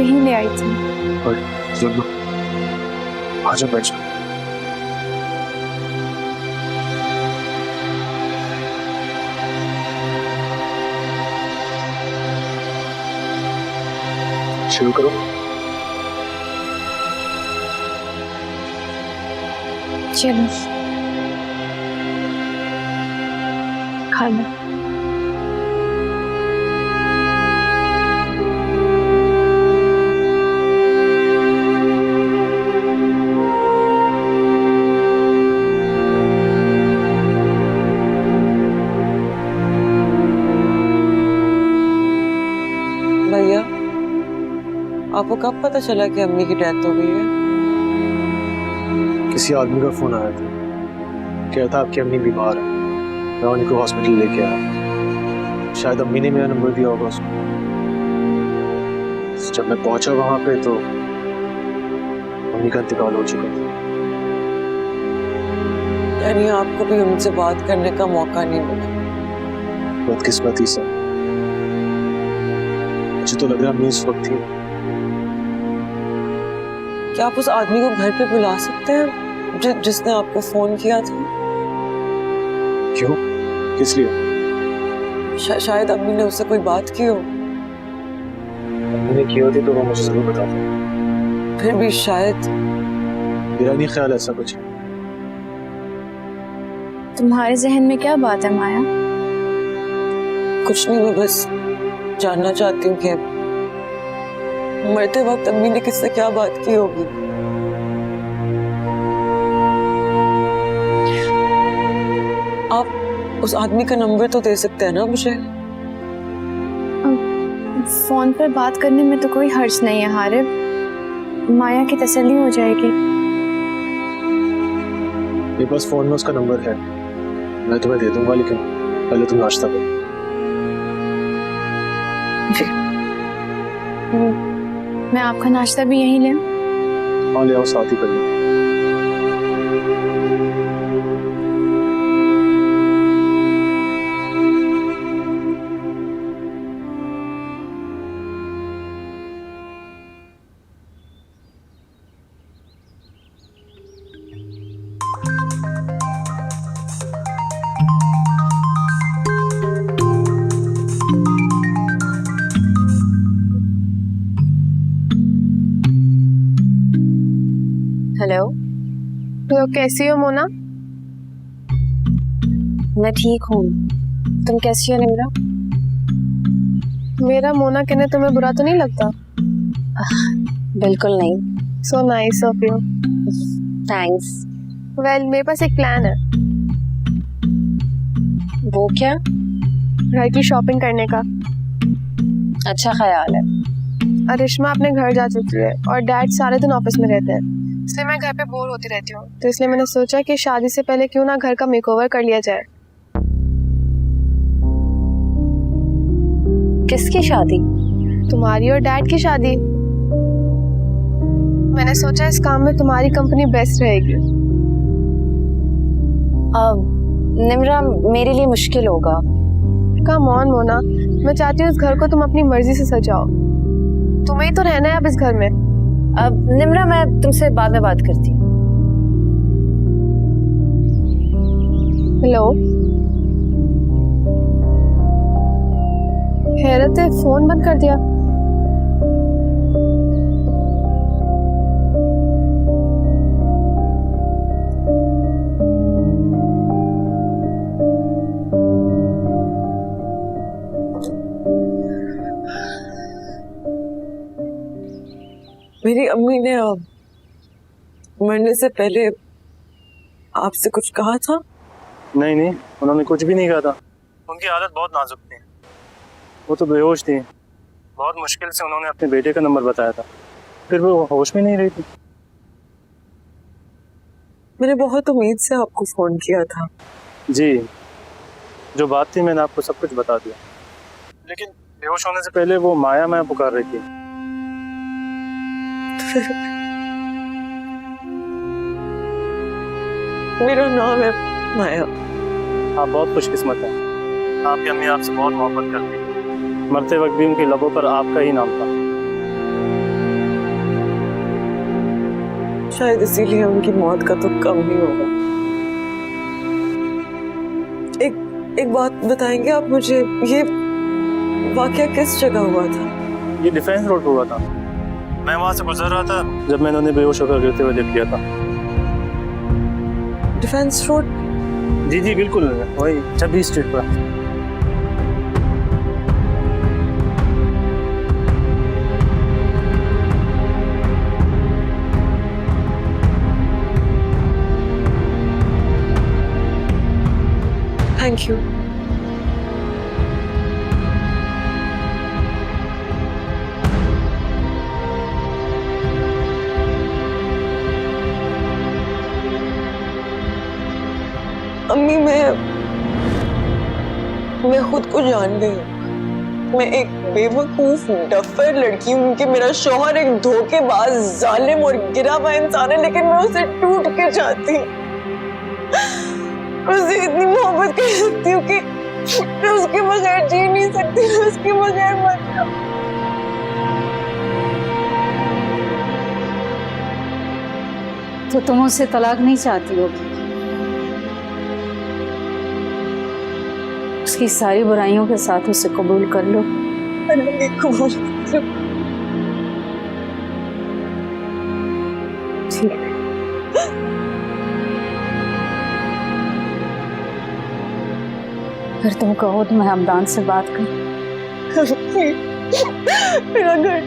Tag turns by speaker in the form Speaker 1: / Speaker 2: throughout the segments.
Speaker 1: यहीं ले आई थी।
Speaker 2: और सुनो, आजा बैठ जा। शुरू करो।
Speaker 1: चलो खा लो।
Speaker 3: भैया, आपको कब पता चला कि अम्मी की डेथ हो गई है?
Speaker 2: किसी आदमी का फोन आया था, कह था आपकी अम्मी बीमार है, मैं उनको हॉस्पिटल लेके आया। शायद अम्मी ने मेरा नंबर दिया होगा उसको। जब मैं पहुंचा वहां पे तो अम्मी का इंतकाल हो चुका था।
Speaker 3: यानी आपको भी उनसे बात करने का मौका नहीं मिला?
Speaker 2: बदकिस्मती से। मुझे तो लग रहा अम्मी इस वक्त थी।
Speaker 3: क्या आप उस आदमी को घर पे बुला सकते हैं जिसने आपको फोन किया था?
Speaker 2: क्यों? किस लिए?
Speaker 3: शायद अम्मी ने उससे कोई बात की हो।
Speaker 2: अम्मी ने की होती तो वो मुझे जरूर बताता।
Speaker 3: फिर भी शायद।
Speaker 2: मेरा नहीं ख्याल ऐसा कुछ।
Speaker 1: तुम्हारे जहन में क्या बात है माया?
Speaker 3: कुछ नहीं, मैं बस जानना चाहती हूँ कि मरते वक्त अम्मी ने किससे क्या बात की होगी। आप उस आदमी का नंबर तो दे सकते हैं ना मुझे?
Speaker 1: फोन पर बात करने में तो कोई हर्ज नहीं है हारिब, माया की तसल्ली हो जाएगी।
Speaker 2: मेरे पास फोन में उसका नंबर है, मैं तुम्हें दे दूंगा, लेकिन पहले तुम नाश्ता करो।
Speaker 1: मैं आपका नाश्ता भी यहीं ले?
Speaker 2: हाँ ले आओ, साथ ही कर लो।
Speaker 1: हेलो।
Speaker 4: तो कैसी हो मोना?
Speaker 1: मैं ठीक हूँ, तुम कैसी हो निम्रा?
Speaker 4: मेरा मोना कहने तुम्हें बुरा तो नहीं लगता?
Speaker 1: बिल्कुल नहीं।
Speaker 4: So nice of you.
Speaker 1: Thanks.
Speaker 4: Well मेरे पास एक प्लान है।
Speaker 1: वो क्या?
Speaker 4: घर की शॉपिंग करने का।
Speaker 1: अच्छा ख्याल है।
Speaker 4: अरिश्मा अपने घर जा चुकी है और डैड सारे दिन ऑफिस में रहते हैं, इसलिए मैं घर पे बोर होती रहती हूँ। तो इसलिए मैंने सोचा कि शादी से पहले क्यों ना घर का मेकओवर कर लिया जाए।
Speaker 1: किसकी शादी?
Speaker 4: तुम्हारी और डैड की शादी। मैंने सोचा इस काम में तुम्हारी कंपनी बेस्ट रहेगी।
Speaker 1: निम्रा मेरे लिए मुश्किल होगा।
Speaker 4: कम ऑन मोना, मैं चाहती हूँ इस घर को तुम अपनी मर्जी से सजाओ। तुम्हें ही तो रहना है अब इस घर में।
Speaker 1: अब निम्रा मैं तुमसे बाद में बात करती हूँ।
Speaker 4: हेलो हैरत है, फोन बंद कर दिया।
Speaker 3: मेरी अम्मी ने मरने से पहले आपसे कुछ कहा था?
Speaker 5: नहीं नहीं, उन्होंने कुछ भी नहीं कहा था। उनकी हालत बहुत नाजुक थी, वो तो बेहोश थी। बहुत मुश्किल से उन्होंने अपने बेटे का नंबर बताया था, फिर वो होश में नहीं रही थी।
Speaker 3: मैंने बहुत उम्मीद से आपको फोन किया था।
Speaker 5: जी, जो बात थी मैंने आपको सब कुछ बता दिया, लेकिन बेहोश होने से पहले वो माया मैं पुकार रही थी।
Speaker 3: मेरा नाम है माया।
Speaker 5: आप बहुत खुशकिस्मत हैं, आपकी अम्मी आपसे बहुत मोहब्बत करती है। मरते वक्त भी उनके लबों पर आपका ही नाम था।
Speaker 3: शायद इसीलिए उनकी मौत का तो कम नहीं होगा। एक बात बताएंगे आप मुझे, ये वाकया किस जगह हुआ था?
Speaker 5: ये डिफेंस रोड पे हुआ था। मैं वहां से गुजर रहा था जब मैंने उन्हें बेहोश होकर गिरते हुए देख लिया था।
Speaker 3: Defence road?
Speaker 5: जी जी बिल्कुल, वही 26 स्ट्रीट पर।
Speaker 3: Thank you. अम्मी, मैं खुद को जान गई हूँ। मैं एक बेवकूफ डफर लड़की हूँ कि मेरा शौहर एक धोखेबाज, जालिम और गिरा हुआ इंसान है, लेकिन मैं उसे टूट के चाहती हूँ। उससे इतनी मोहब्बत कर सकती हूँ कि मैं उसके बगैर जी नहीं सकती, मैं उसके बगैर मर जाऊँ।
Speaker 6: तो तुम उससे तलाक नहीं चाहती होगी? उसकी सारी बुराइयों के साथ उसे कबूल कर लो।
Speaker 3: कबूल
Speaker 6: ठीक है। अगर तुम कहो तो मैं हमदान से बात कर।
Speaker 3: मेरा घर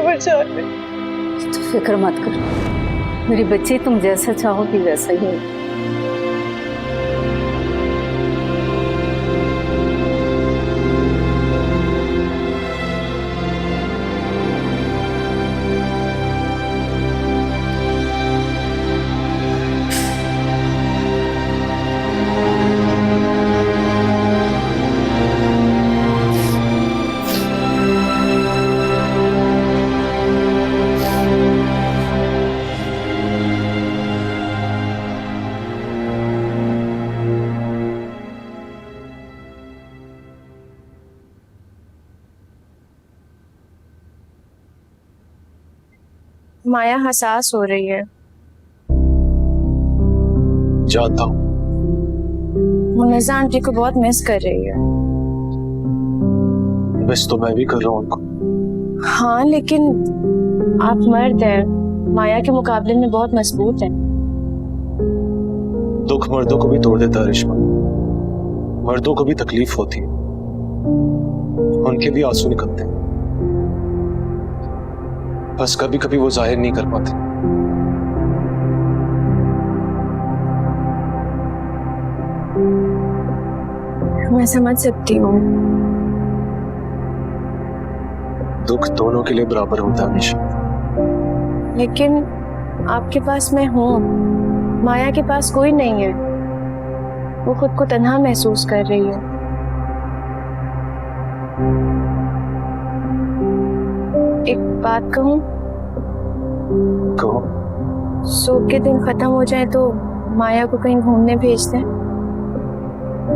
Speaker 3: बचा ले।
Speaker 6: तो फिक्र मत कर, मेरी बच्ची तुम जैसा चाहोगी वैसा ही होगा।
Speaker 1: माया हसास हो रही है।
Speaker 2: जानता हूँ।
Speaker 1: मुन्नज़ा आंटी को बहुत मिस कर रही है।
Speaker 2: मिस तो मैं भी कर रहा हूँ उनको।
Speaker 1: हाँ, लेकिन आप मर्द हैं, माया के मुकाबले में बहुत मजबूत हैं।
Speaker 2: दुख मर्दों को भी तोड़ देता है रिश्मा। मर्दों को भी तकलीफ होती है, उनके भी आंसू निकलते हैं, बस कभी कभी वो जाहिर नहीं कर पाते।
Speaker 1: मैं समझ सकती हूँ।
Speaker 2: दुख दोनों के लिए बराबर होता है हमेशा।
Speaker 1: लेकिन आपके पास मैं हूँ, माया के पास कोई नहीं है। वो खुद को तन्हा महसूस कर रही है। एक बात कहूँ?
Speaker 2: कहो।
Speaker 1: शोक के दिन खत्म हो जाए तो माया को कहीं घूमने भेज दें,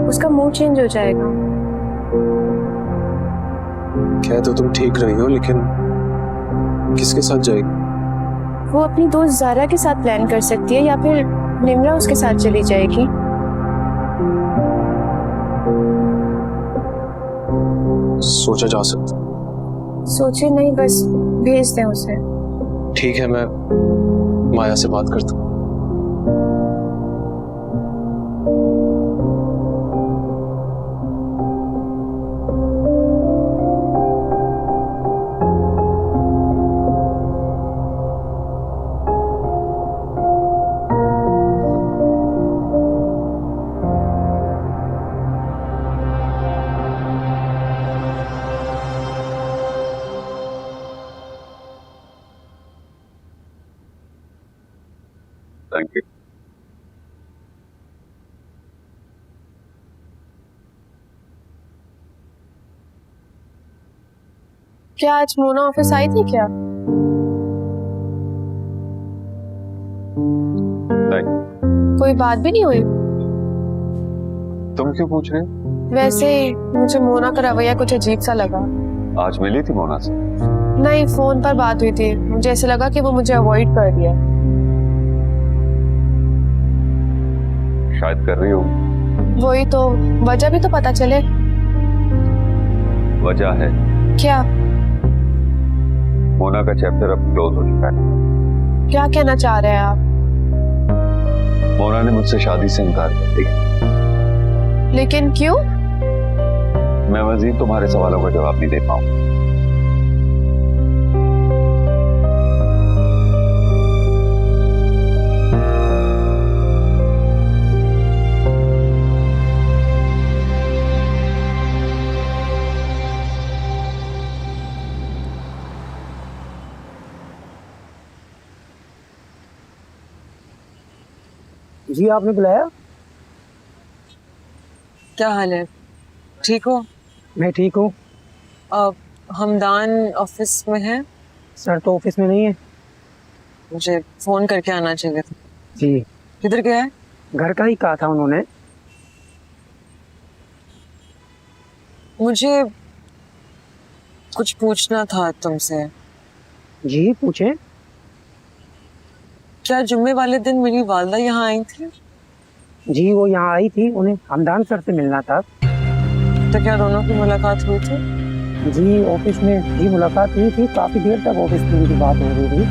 Speaker 1: उसका मूड चेंज हो जाएगा।
Speaker 2: क्या तो तुम ठीक रही हो, लेकिन किसके साथ जाएगी?
Speaker 1: वो अपनी दोस्त ज़ारा के साथ प्लान कर सकती है, या फिर निम्रा उसके साथ चली जाएगी।
Speaker 2: सोचा जा सकता।
Speaker 1: सोचे नहीं, बस भेज दें उसे।
Speaker 2: ठीक है, मैं माया से बात करता हूँ।
Speaker 7: Thank you.
Speaker 4: क्या आज मोना ऑफिस आई थी क्या?
Speaker 7: नहीं।
Speaker 4: कोई बात भी नहीं हुई?
Speaker 7: तुम क्यों पूछ रहे हो?
Speaker 4: वैसे ही मुझे मोना का रवैया कुछ अजीब सा लगा।
Speaker 7: आज मिली थी मोना से?
Speaker 4: नहीं, फोन पर बात हुई थी। मुझे ऐसे लगा कि वो मुझे अवॉइड कर रही है।
Speaker 7: शायद कर रही होगी।
Speaker 4: वही तो, वजह भी तो पता चले।
Speaker 7: वजह है
Speaker 4: क्या?
Speaker 7: मोना का चैप्टर अब क्लोज हो चुका है।
Speaker 4: क्या कहना चाह रहे हैं आप?
Speaker 7: मोना ने मुझसे शादी से इनकार कर दिया।
Speaker 4: लेकिन क्यों?
Speaker 7: मैं मजीद तुम्हारे सवालों का जवाब नहीं दे पाऊंगा।
Speaker 8: जी आपने बुलाया?
Speaker 3: क्या हाल है? ठीक हो?
Speaker 8: मैं ठीक हूँ।
Speaker 3: हमदान ऑफिस में है?
Speaker 8: सर तो ऑफिस में नहीं है।
Speaker 3: मुझे फोन करके आना चाहिए था।
Speaker 8: जी
Speaker 3: किधर गया है?
Speaker 8: घर का ही कहा था उन्होंने।
Speaker 3: मुझे कुछ पूछना था तुमसे।
Speaker 8: जी पूछे।
Speaker 3: क्या जुम्मे वाले दिन मेरी वालदा यहाँ आई थी?
Speaker 8: जी वो यहाँ आई थी, उन्हें हमदान सर से मिलना था।
Speaker 3: तो क्या दोनों की मुलाकात हुई थी?
Speaker 8: जी ऑफिस में जी मुलाकात हुई थी, काफी देर तक ऑफिस में उनकी बात हो रही थी।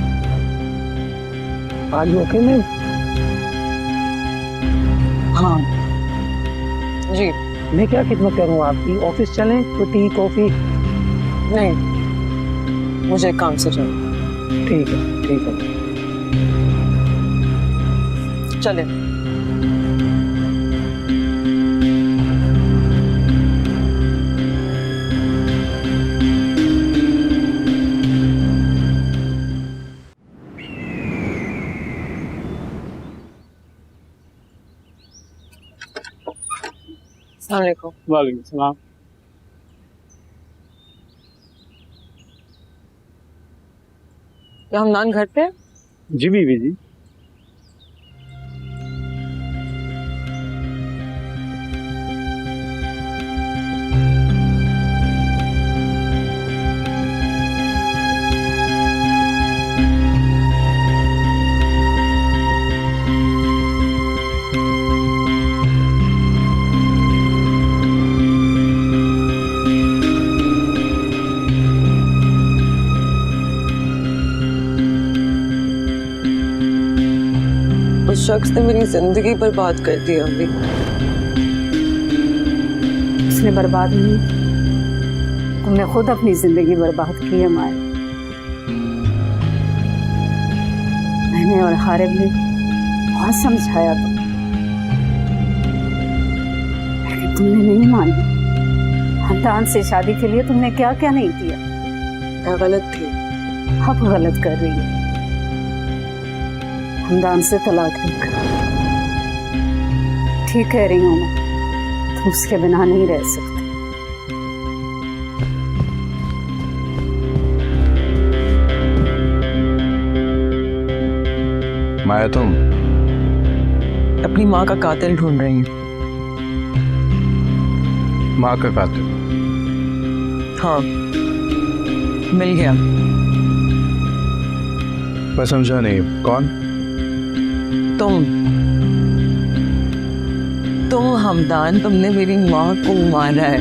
Speaker 8: आज ओके में?
Speaker 3: हाँ जी।
Speaker 8: मैं क्या खिदमत करूँ आपकी? ऑफिस चलें तो टी कॉफी?
Speaker 3: नहीं, मुझे एक काम से चाहिए।
Speaker 8: ठीक है ठीक है।
Speaker 3: चले। अस्सलाम वालेकुम।
Speaker 5: वालेकुम सलाम।
Speaker 3: क्या हमदान घर पे है?
Speaker 5: जी बीवी जी।
Speaker 3: उस शख्स ने मेरी जिंदगी बर्बाद कर दी अम्मी।
Speaker 6: उसने बर्बाद नहीं, तुमने खुद अपनी जिंदगी बर्बाद की है माया। मैंने और हारिब ने बहुत समझाया तो, लेकिन तुमने नहीं मानी। हमदान से शादी के लिए तुमने क्या क्या नहीं किया।
Speaker 3: मैं गलत थी।
Speaker 6: अब गलत कर रही है। हमदान से तलाक लेकर। ठीक कह रही हूँ मैं, तुम उसके बिना नहीं रह सकते।
Speaker 9: माया तुम
Speaker 3: अपनी माँ का कातिल ढूंढ रही हूँ।
Speaker 9: माँ का कातिल?
Speaker 3: हाँ, मिल गया।
Speaker 9: मैं समझा नहीं, कौन?
Speaker 3: तुम हमदान, तुमने मेरी माँ को मारा है।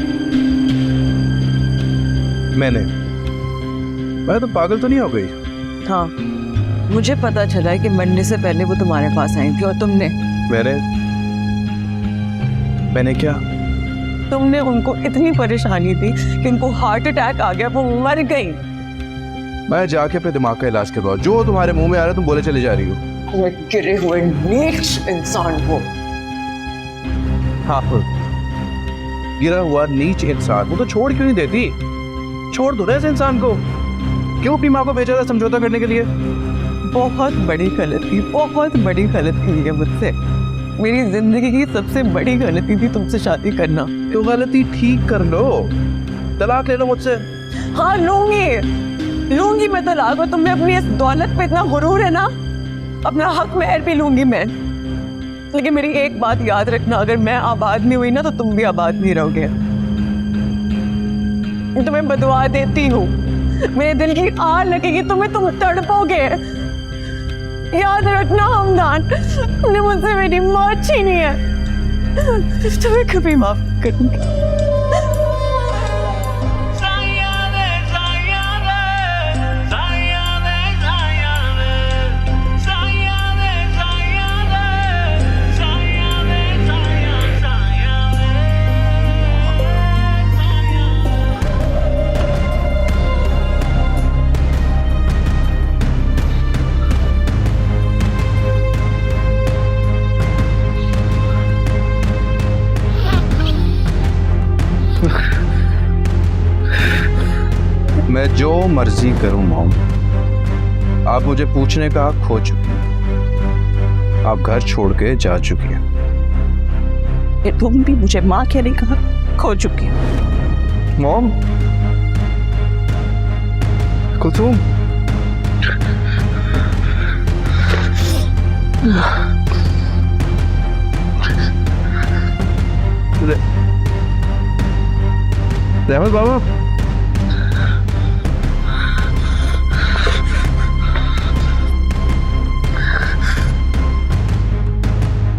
Speaker 9: मैं तो पागल तो नहीं हो गई?
Speaker 3: हाँ, मुझे पता चला है कि मरने से पहले वो तुम्हारे पास आई थी और
Speaker 9: मैंने क्या?
Speaker 3: तुमने उनको इतनी परेशानी दी कि उनको हार्ट अटैक आ गया, वो मर गई।
Speaker 9: मैं जाके अपने दिमाग का इलाज करवाओ। जो तुम्हारे मुंह में आ रहा है तुम बोले चले जा रही हो।
Speaker 3: गिरे हुए नीच इंसान हो।
Speaker 9: हाँ, गिरा हुआ नीच इंसान। वो तो छोड़ क्यों नहीं देती? छोड़ दो ना इस इंसान को। क्यों अपनी माँ को भेजा था समझौता करने के लिए?
Speaker 3: बहुत बड़ी गलती हुई है मुझसे। मेरी जिंदगी की सबसे बड़ी गलती थी तुमसे शादी करना।
Speaker 9: तो गलती ठीक कर लो, तलाक ले लो मुझसे।
Speaker 3: हाँ लूंगी मैं तलाक। और तुम्हें अपनी इस दौलत पे इतना गुरूर है ना, अपना हक महर भी लूंगी मैं। लेकिन मेरी एक बात याद रखना, अगर मैं आबाद नहीं हुई ना तो तुम भी आबाद नहीं रहोगे। तुम्हें बदुआ देती हूँ, मेरे दिल की आग लगेगी तुम्हें, तुम तड़पोगे। याद रखना हमदान, तुमने मुझसे मेरी माँ छीनी है। तुम्हें कभी माफ करूंगी।
Speaker 9: मैं जो मर्जी करूं मॉम, आप मुझे पूछने का हक खो चुकी हैं। आप घर छोड़ के जा चुकी हैं।
Speaker 3: ये तुम भी मुझे माँ कहने का हक खो चुकी हो।
Speaker 9: मॉम, कुलसुम, रहमत बाबा,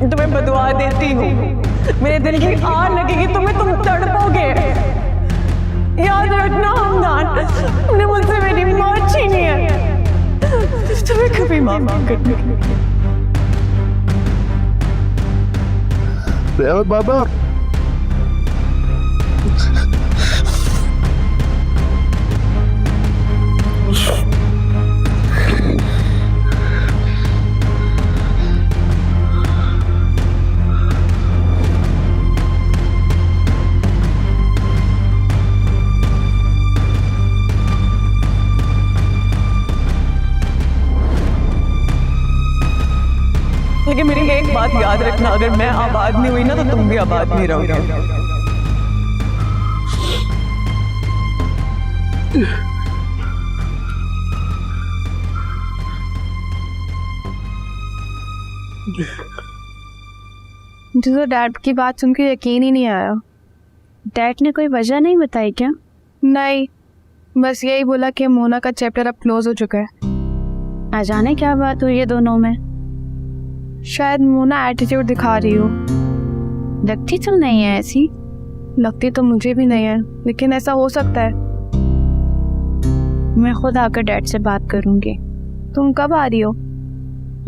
Speaker 3: तुम्हें बदुआ देती हूँ, मेरे दिल की आग लगेगी तुम्हें, तुम तड़पोगे। याद रखना हमदान, तुमने मुझसे मेरी मौत छीनी है, तुम्हें कभी माफ नहीं करूंगी।
Speaker 9: रहमत बाबा,
Speaker 3: लेकिन मेरी एक बात याद रखना, अगर मैं आबाद नहीं हुई ना तो तुम भी आबाद नहीं रहोगे।
Speaker 4: मुझे तो डैड की बात सुन के यकीन ही नहीं आया।
Speaker 1: डैड ने कोई वजह नहीं बताई क्या?
Speaker 4: नहीं, बस यही बोला कि मोना का चैप्टर अब क्लोज हो चुका है।
Speaker 1: आ जाने क्या बात हुई है दोनों में?
Speaker 4: शायद मोना एटीट्यूड दिखा रही हो।
Speaker 1: लगती तो नहीं है ऐसी।
Speaker 4: लगती तो मुझे भी नहीं है, लेकिन ऐसा हो सकता है।
Speaker 1: मैं खुद आकर डैड से बात करूंगी।
Speaker 4: तुम कब आ रही हो?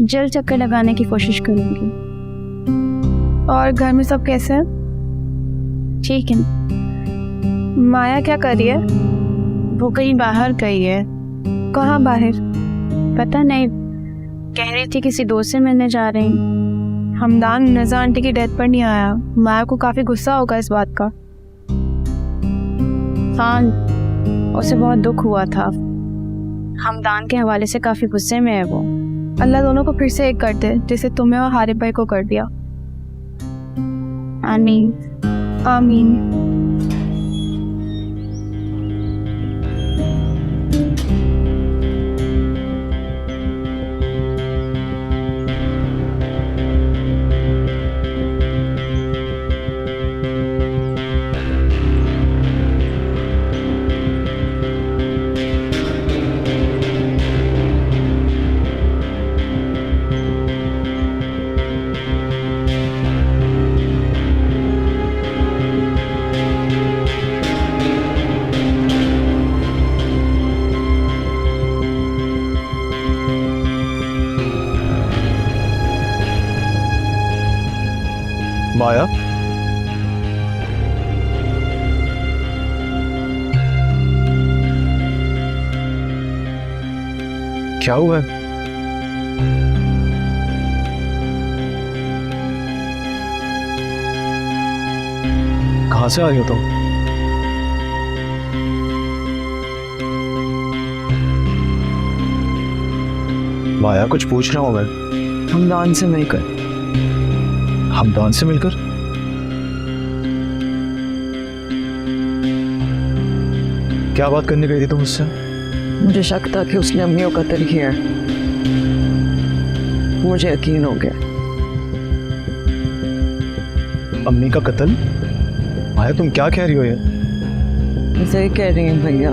Speaker 1: जल्द चक्कर लगाने की कोशिश करूंगी।
Speaker 4: और घर में सब कैसे हैं?
Speaker 1: ठीक है।
Speaker 4: माया क्या कर रही है?
Speaker 1: वो कहीं बाहर गई है।
Speaker 4: कहाँ बाहर?
Speaker 1: पता नहीं, कह रही थी किसी दोस्त से मिलने जा रही।
Speaker 4: हमदान नज़ा आंटी की डेथ पर नहीं आया। माया को काफ़ी गुस्सा होगा इस बात का।
Speaker 1: हाँ, उसे बहुत दुख हुआ था। हमदान के हवाले से काफ़ी गुस्से में है वो।
Speaker 4: अल्लाह दोनों को फिर से एक कर दे, जैसे तुम्हें और हारिब भाई को कर दिया।
Speaker 1: आमीन।
Speaker 4: आमीन।
Speaker 2: माया, क्या हुआ है? कहां से आ रही हो तुम? माया, कुछ पूछ रहा हूं मैं।
Speaker 3: हमदान से मिलकर।
Speaker 2: हमदान से मिलकर? क्या बात करने गई थी तुम उससे?
Speaker 3: मुझे शक था कि उसने अम्मी को कत्ल किया। मुझे यकीन हो गया।
Speaker 2: अम्मी का कत्ल? माया, तुम क्या कह रही हो ये?
Speaker 3: सही कह रही हैं भैया,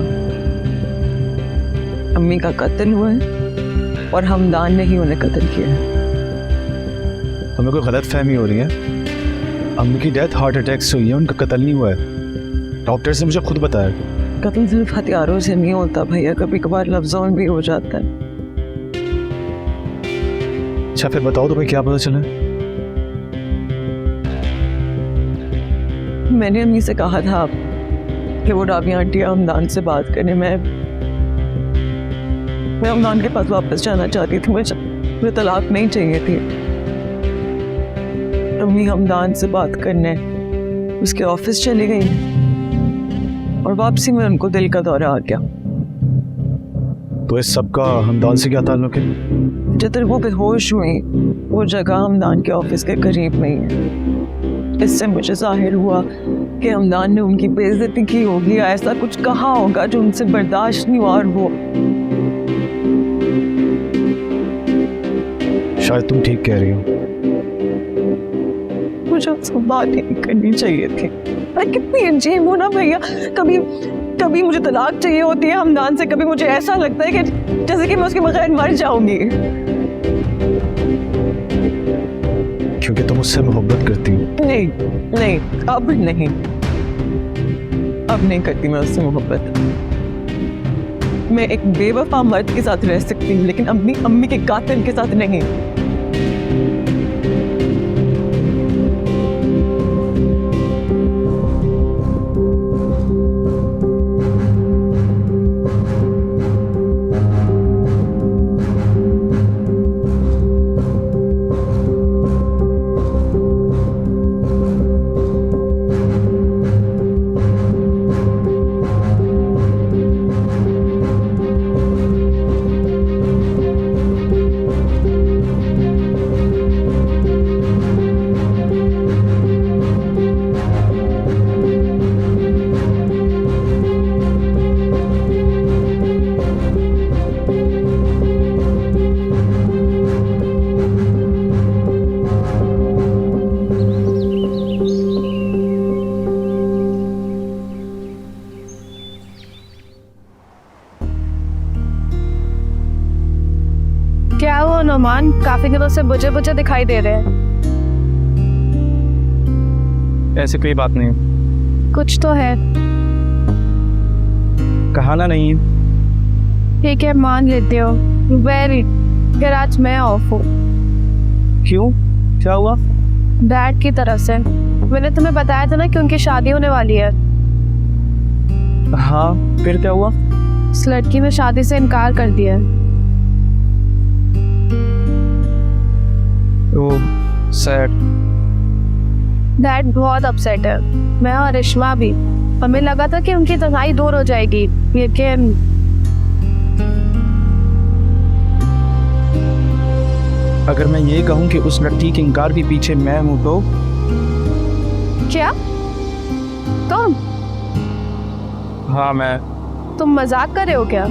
Speaker 3: अम्मी का कत्ल हुआ है और हमदान ने ही उन्हें कत्ल किया है।
Speaker 2: तुम्हें कोई गलत फहमी हो रही है? अम्मी की डेथ हार्ट अटैक से हुई है, उनका कत्ल नहीं हुआ है। डॉक्टर ने मुझे खुद बताया।
Speaker 3: कत्ल सिर्फ हथियारों से नहीं होता भैया, कभी कभार लफ्जों में भी हो जाता है।
Speaker 2: अच्छा फिर बताओ तुम्हें क्या पता चला?
Speaker 3: मैंने अम्मी से कहा था कि वो राबिया आंटी हमदान से बात करने। मैं हमदान के पास वापस जाना चाहती थी, मुझे तलाक नहीं चाहिए थी। अम्मी हमदान से बात करने उसके ऑफिस चली गई और वापसी में उनको दिल का दौरा आ गया।
Speaker 2: तो इस सब का हमदान से क्या ताल्लुक है?
Speaker 3: जिधर वो बेहोश हुई वो जगह हमदान के ऑफिस के करीब में ही है। इससे मुझे जाहिर हुआ कि हमदान ने उनकी बेइज्जती की होगी या ऐसा कुछ कहा होगा जो उनसे बर्दाश्त नहीं हुआ और वो।
Speaker 2: शायद तुम ठीक कह रही हो।
Speaker 3: मुझे उसको बात नहीं करनी चाहिए थी। मैं कितनी अजीब हूँ ना भैया, कभी मुझे तलाक चाहिए होती है हमदान से, कभी मुझे ऐसा लगता है कि जैसे कि मैं उसके बगैर मर जाऊंगी।
Speaker 2: क्योंकि तुम उससे मोहब्बत करती हो।
Speaker 3: नहीं, अब नहीं करती मैं उससे मोहब्बत। मैं एक बेवफा मर्द के साथ रह सकती हूँ लेकिन अपनी अम्मी के कातिल के साथ नहीं।
Speaker 4: क्या हुआ नोमान, काफी दिनों से बुझे बुझे दिखाई दे रहे हैं।
Speaker 5: ऐसे कोई बात नहीं।
Speaker 4: कुछ तो है।
Speaker 5: कहाना नहीं है।
Speaker 4: ठीक है मान लेते हो। वेरी फिर आज मैं ऑफ हूँ।
Speaker 5: क्यों, क्या हुआ?
Speaker 4: डैड की तरफ से। मैंने तुम्हें बताया था ना कि उनकी शादी होने वाली है।
Speaker 5: हाँ फिर क्या हुआ?
Speaker 4: उस लड़की ने शादी से इनकार कर दिया।
Speaker 5: ओह सैड।
Speaker 4: डैड बहुत अपसेट है, मैं और रेशमा भी। हमें लगा था कि उनकी तन्हाई दूर हो जाएगी लेकिन
Speaker 5: अगर मैं ये कहूँ कि उस लड़की के इनकार के पीछे मैं हूँ तो?
Speaker 4: क्या तुम?
Speaker 5: हाँ मैं।
Speaker 4: तुम मजाक कर रहे हो क्या?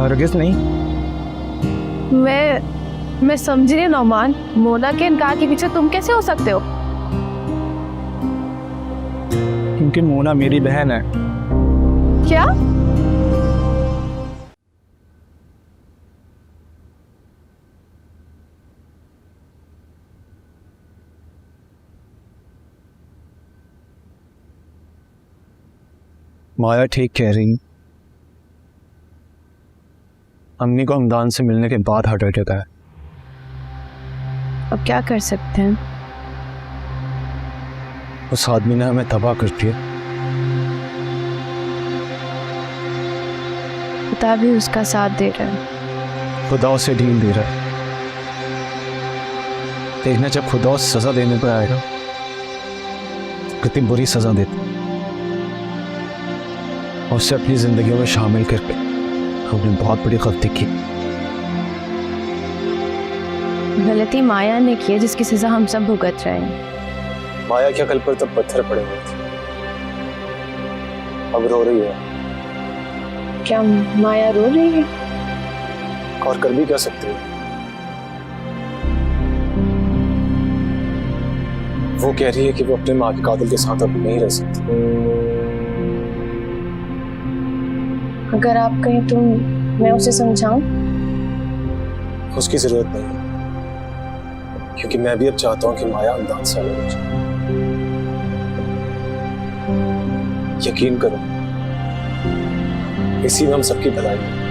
Speaker 5: हरगिज़ नहीं।
Speaker 4: मैं समझ रही हूँ नौमान, मोना के इनकार के पीछे तुम कैसे हो सकते हो?
Speaker 5: क्योंकि मोना मेरी बहन है।
Speaker 4: क्या?
Speaker 2: माया ठीक कह रही। अम्मी को हमदान से मिलने के बाद हार्ट अटैक आया।
Speaker 1: अब क्या कर सकते हैं?
Speaker 2: उस आदमी ने हमें तबाह कर दिया।
Speaker 1: खुदा भी उसका साथ दे रहा है।
Speaker 2: खुदा उसे ढील दे रहा है। देखना जब खुदा उस सजा देने पर आएगा कितनी बुरी सजा देता और उसे अपनी जिंदगी में शामिल करके हमने बहुत बड़ी गलती की।
Speaker 1: गलती माया ने की है जिसकी सजा हम सब भुगत रहे हैं।
Speaker 2: माया के अकल पर तब पत्थर पड़े हुए थे, अब रो रही है।
Speaker 1: क्या माया रो रही है?
Speaker 2: और कर भी क्या सकती है? वो कह रही है कि वो अपने माँ के कातिल के साथ अब नहीं रह सकती।
Speaker 1: अगर आप कहें तो मैं उसे समझाऊं?
Speaker 2: उसकी जरूरत नहीं है, क्योंकि मैं भी अब चाहता हूँ कि माया हमदान से अलग हो जाए। यकीन करो, इसी में हम सबकी भलाई है,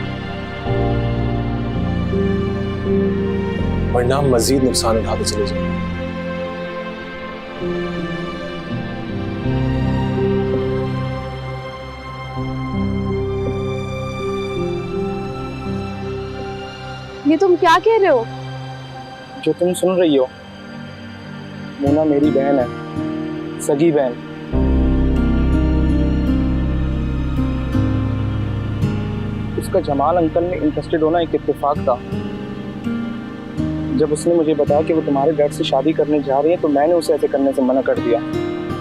Speaker 2: वरना हम मजीद नुकसान उठाते चले जाएंगे।
Speaker 4: ये तुम क्या कह रहे हो?
Speaker 5: जो तुम सुन रही हो, मोना मेरी बहन है, सगी बहन। उसका जमाल अंकल में इंटरेस्टेड होना एक इत्तेफाक था। जब उसने मुझे बताया कि वो तुम्हारे डैड से शादी करने जा रही है, तो मैंने उसे ऐसे करने से मना कर दिया।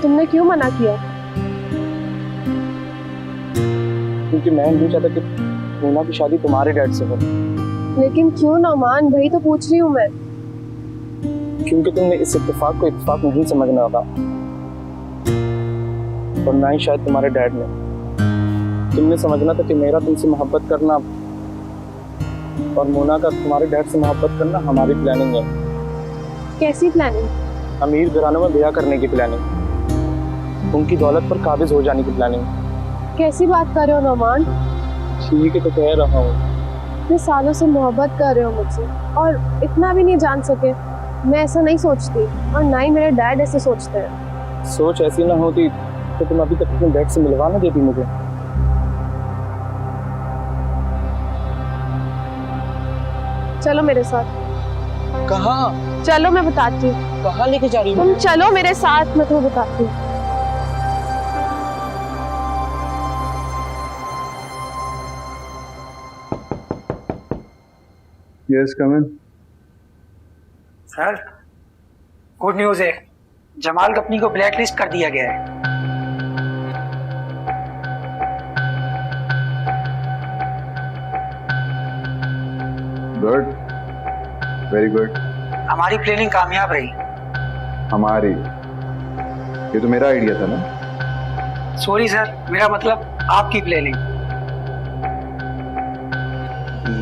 Speaker 4: तुमने क्यों मना किया?
Speaker 5: क्योंकि मैं नहीं चाहता कि मोना की शादी तुम्हारे डैड से हो।
Speaker 4: लेकिन क्यों नौमान, वही तो पूछ रही हूँ मैं।
Speaker 5: क्योंकि तुमने इस इत्तेफाक को इत्तेफाक नहीं समझना था, और ना ही शायद तुम्हारे डैड ने। तुमने समझना था कि मेरा तुमसे मोहब्बत करना और मोना का तुम्हारे डैड से मोहब्बत करना हमारी प्लानिंग है।
Speaker 4: कैसी प्लानिंग?
Speaker 5: अमीर घरानों में ब्याह करने की प्लानिंग, उनकी दौलत पर काबिज हो जाने की प्लानिंग।
Speaker 4: कैसी बात कर रहे हो नौमान?
Speaker 5: ठीक है तो कह रहा हूँ।
Speaker 4: इतने सालों से मोहब्बत कर रहे हो मुझसे और इतना भी नहीं जान सके। मैं ऐसा नहीं सोचती, और ना ही मेरे डैड ऐसे सोचते हैं।
Speaker 5: सोच ऐसी ना होती तो तुम अभी तक अपने डैड से मिलवा ना देती मुझे।
Speaker 4: चलो मेरे साथ।
Speaker 5: कहाँ?
Speaker 4: चलो मैं बताती हूँ।
Speaker 5: कहाँ लेके जा रही हो?
Speaker 4: तुम चलो मेरे साथ, मैं तुम्हें बताती हूँ।
Speaker 9: यस कम इन।
Speaker 8: सर, गुड न्यूज़ है, जमाल कंपनी को ब्लैक लिस्ट कर दिया गया है।
Speaker 7: Good, very good.
Speaker 8: हमारी प्लानिंग कामयाब रही।
Speaker 7: हमारी? ये तो मेरा आइडिया था ना।
Speaker 8: सॉरी सर, मेरा मतलब आपकी प्लानिंग।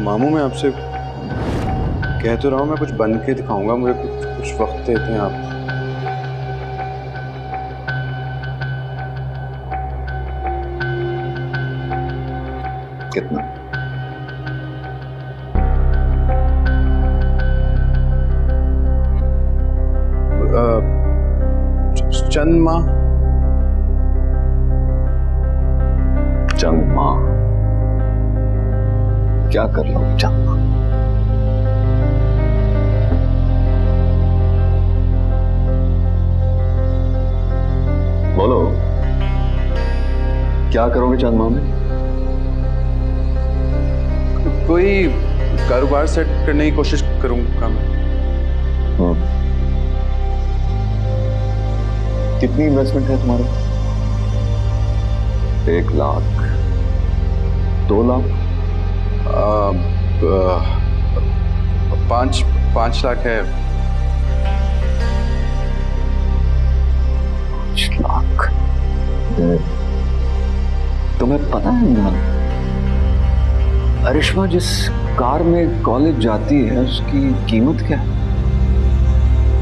Speaker 9: मामू मैं आपसे कह तो रहा हूँ, मैं कुछ बन के दिखाऊंगा, मुझे कुछ वक्त देते हैं आप।
Speaker 7: कितना?
Speaker 9: चंद माह।
Speaker 7: चंद माह? क्या कर रहा हूँ चंद माह? बोलो, क्या करोगे चंद माह में?
Speaker 9: कोई कारोबार सेट करने की कोशिश करूंगा मैं।
Speaker 7: कितनी इन्वेस्टमेंट है तुम्हारे? 1 लाख, 2 लाख?
Speaker 9: 5 लाख है।
Speaker 7: 5 लाख? तुम्हें पता है ना, अरिश्मा जिस कार में कॉलेज जाती है उसकी कीमत क्या है?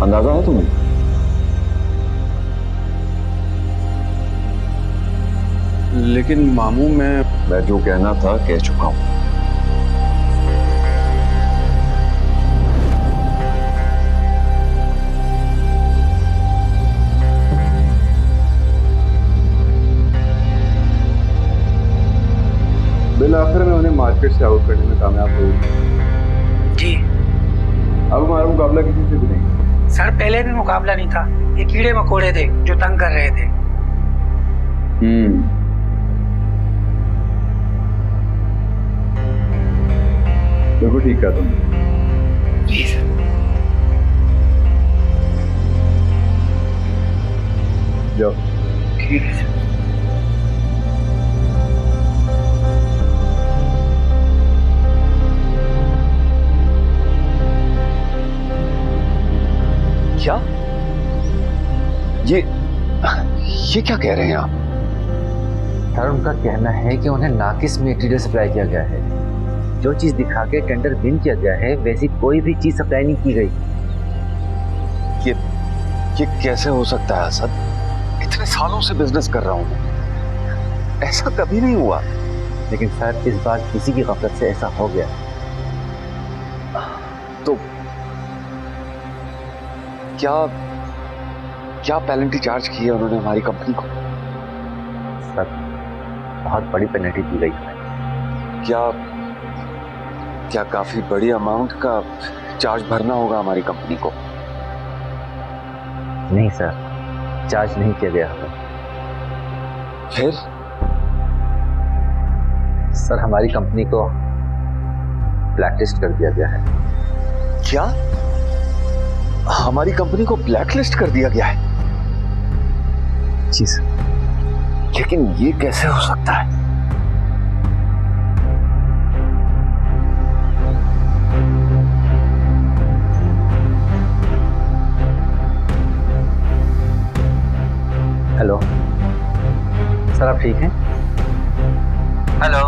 Speaker 7: अंदाजा है तुम्हें?
Speaker 9: लेकिन मामू मैं
Speaker 7: जो कहना था कह चुका हूं।
Speaker 9: बिल आखिर में उन्हें मार्केट से आउट करने में कामयाब हुई।
Speaker 8: जी
Speaker 9: अब हमारा मुकाबला किसी से भी नहीं।
Speaker 8: सर, पहले भी मुकाबला नहीं था, ये कीड़े मकोड़े थे जो तंग कर रहे थे।
Speaker 7: बिल्कुल ठीक कहा तुमने।
Speaker 8: जी सर।
Speaker 7: जाओ।
Speaker 8: ठीक है सर।
Speaker 7: क्या? ये क्या कह रहे हैं आप?
Speaker 10: सर, उनका कहना है कि उन्हें नाकिस मटेरियल सप्लाई किया गया है। जो चीज दिखा के टेंडर विन किया गया है वैसी कोई भी चीज सप्लाई नहीं की गई।
Speaker 7: ये कैसे हो सकता है असद? इतने सालों से बिजनेस कर रहा हूं। ऐसा कभी नहीं हुआ।
Speaker 10: लेकिन सर इस बार किसी की गफलत से ऐसा हो गया।
Speaker 7: तो क्या क्या पेनल्टी चार्ज की है उन्होंने हमारी कंपनी को?
Speaker 10: सर बहुत बड़ी पेनल्टी दी गई है।
Speaker 7: क्या क्या काफी बड़ी अमाउंट का चार्ज भरना होगा हमारी कंपनी को?
Speaker 10: नहीं सर, चार्ज नहीं किया गया हमें।
Speaker 7: फिर
Speaker 10: सर हमारी कंपनी को ब्लैकलिस्ट कर दिया गया है।
Speaker 7: क्या हमारी कंपनी को ब्लैकलिस्ट कर दिया गया है?
Speaker 10: जी सर।
Speaker 7: लेकिन ये कैसे हो सकता है?
Speaker 10: हेलो सर, आप ठीक हैं?
Speaker 8: हेलो।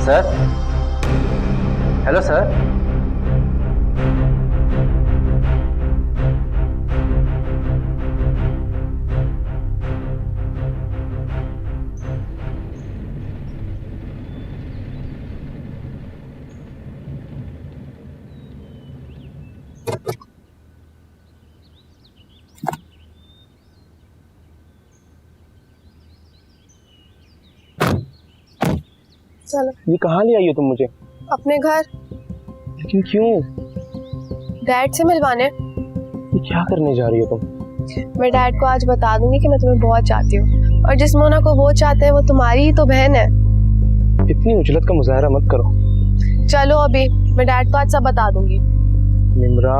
Speaker 10: Sir hello sir.
Speaker 4: चलो।
Speaker 5: ये कहाँ ले आई हो तुम मुझे?
Speaker 4: अपने घर।
Speaker 5: लेकिन क्यों?
Speaker 4: डैड से मिलवाने।
Speaker 5: ये क्या करने जा रही हो तुम?
Speaker 4: मैं डैड को आज बता दूंगी कि मैं तुम्हें बहुत चाहती हूँ, और जिस मोना को वो चाहते हैं वो तुम्हारी ही तो बहन है।
Speaker 5: इतनी उजलत का मुजाहरा मत करो।
Speaker 4: चलो अभी, मैं डैड को आज सब बता दूंगी।
Speaker 5: निम्रा,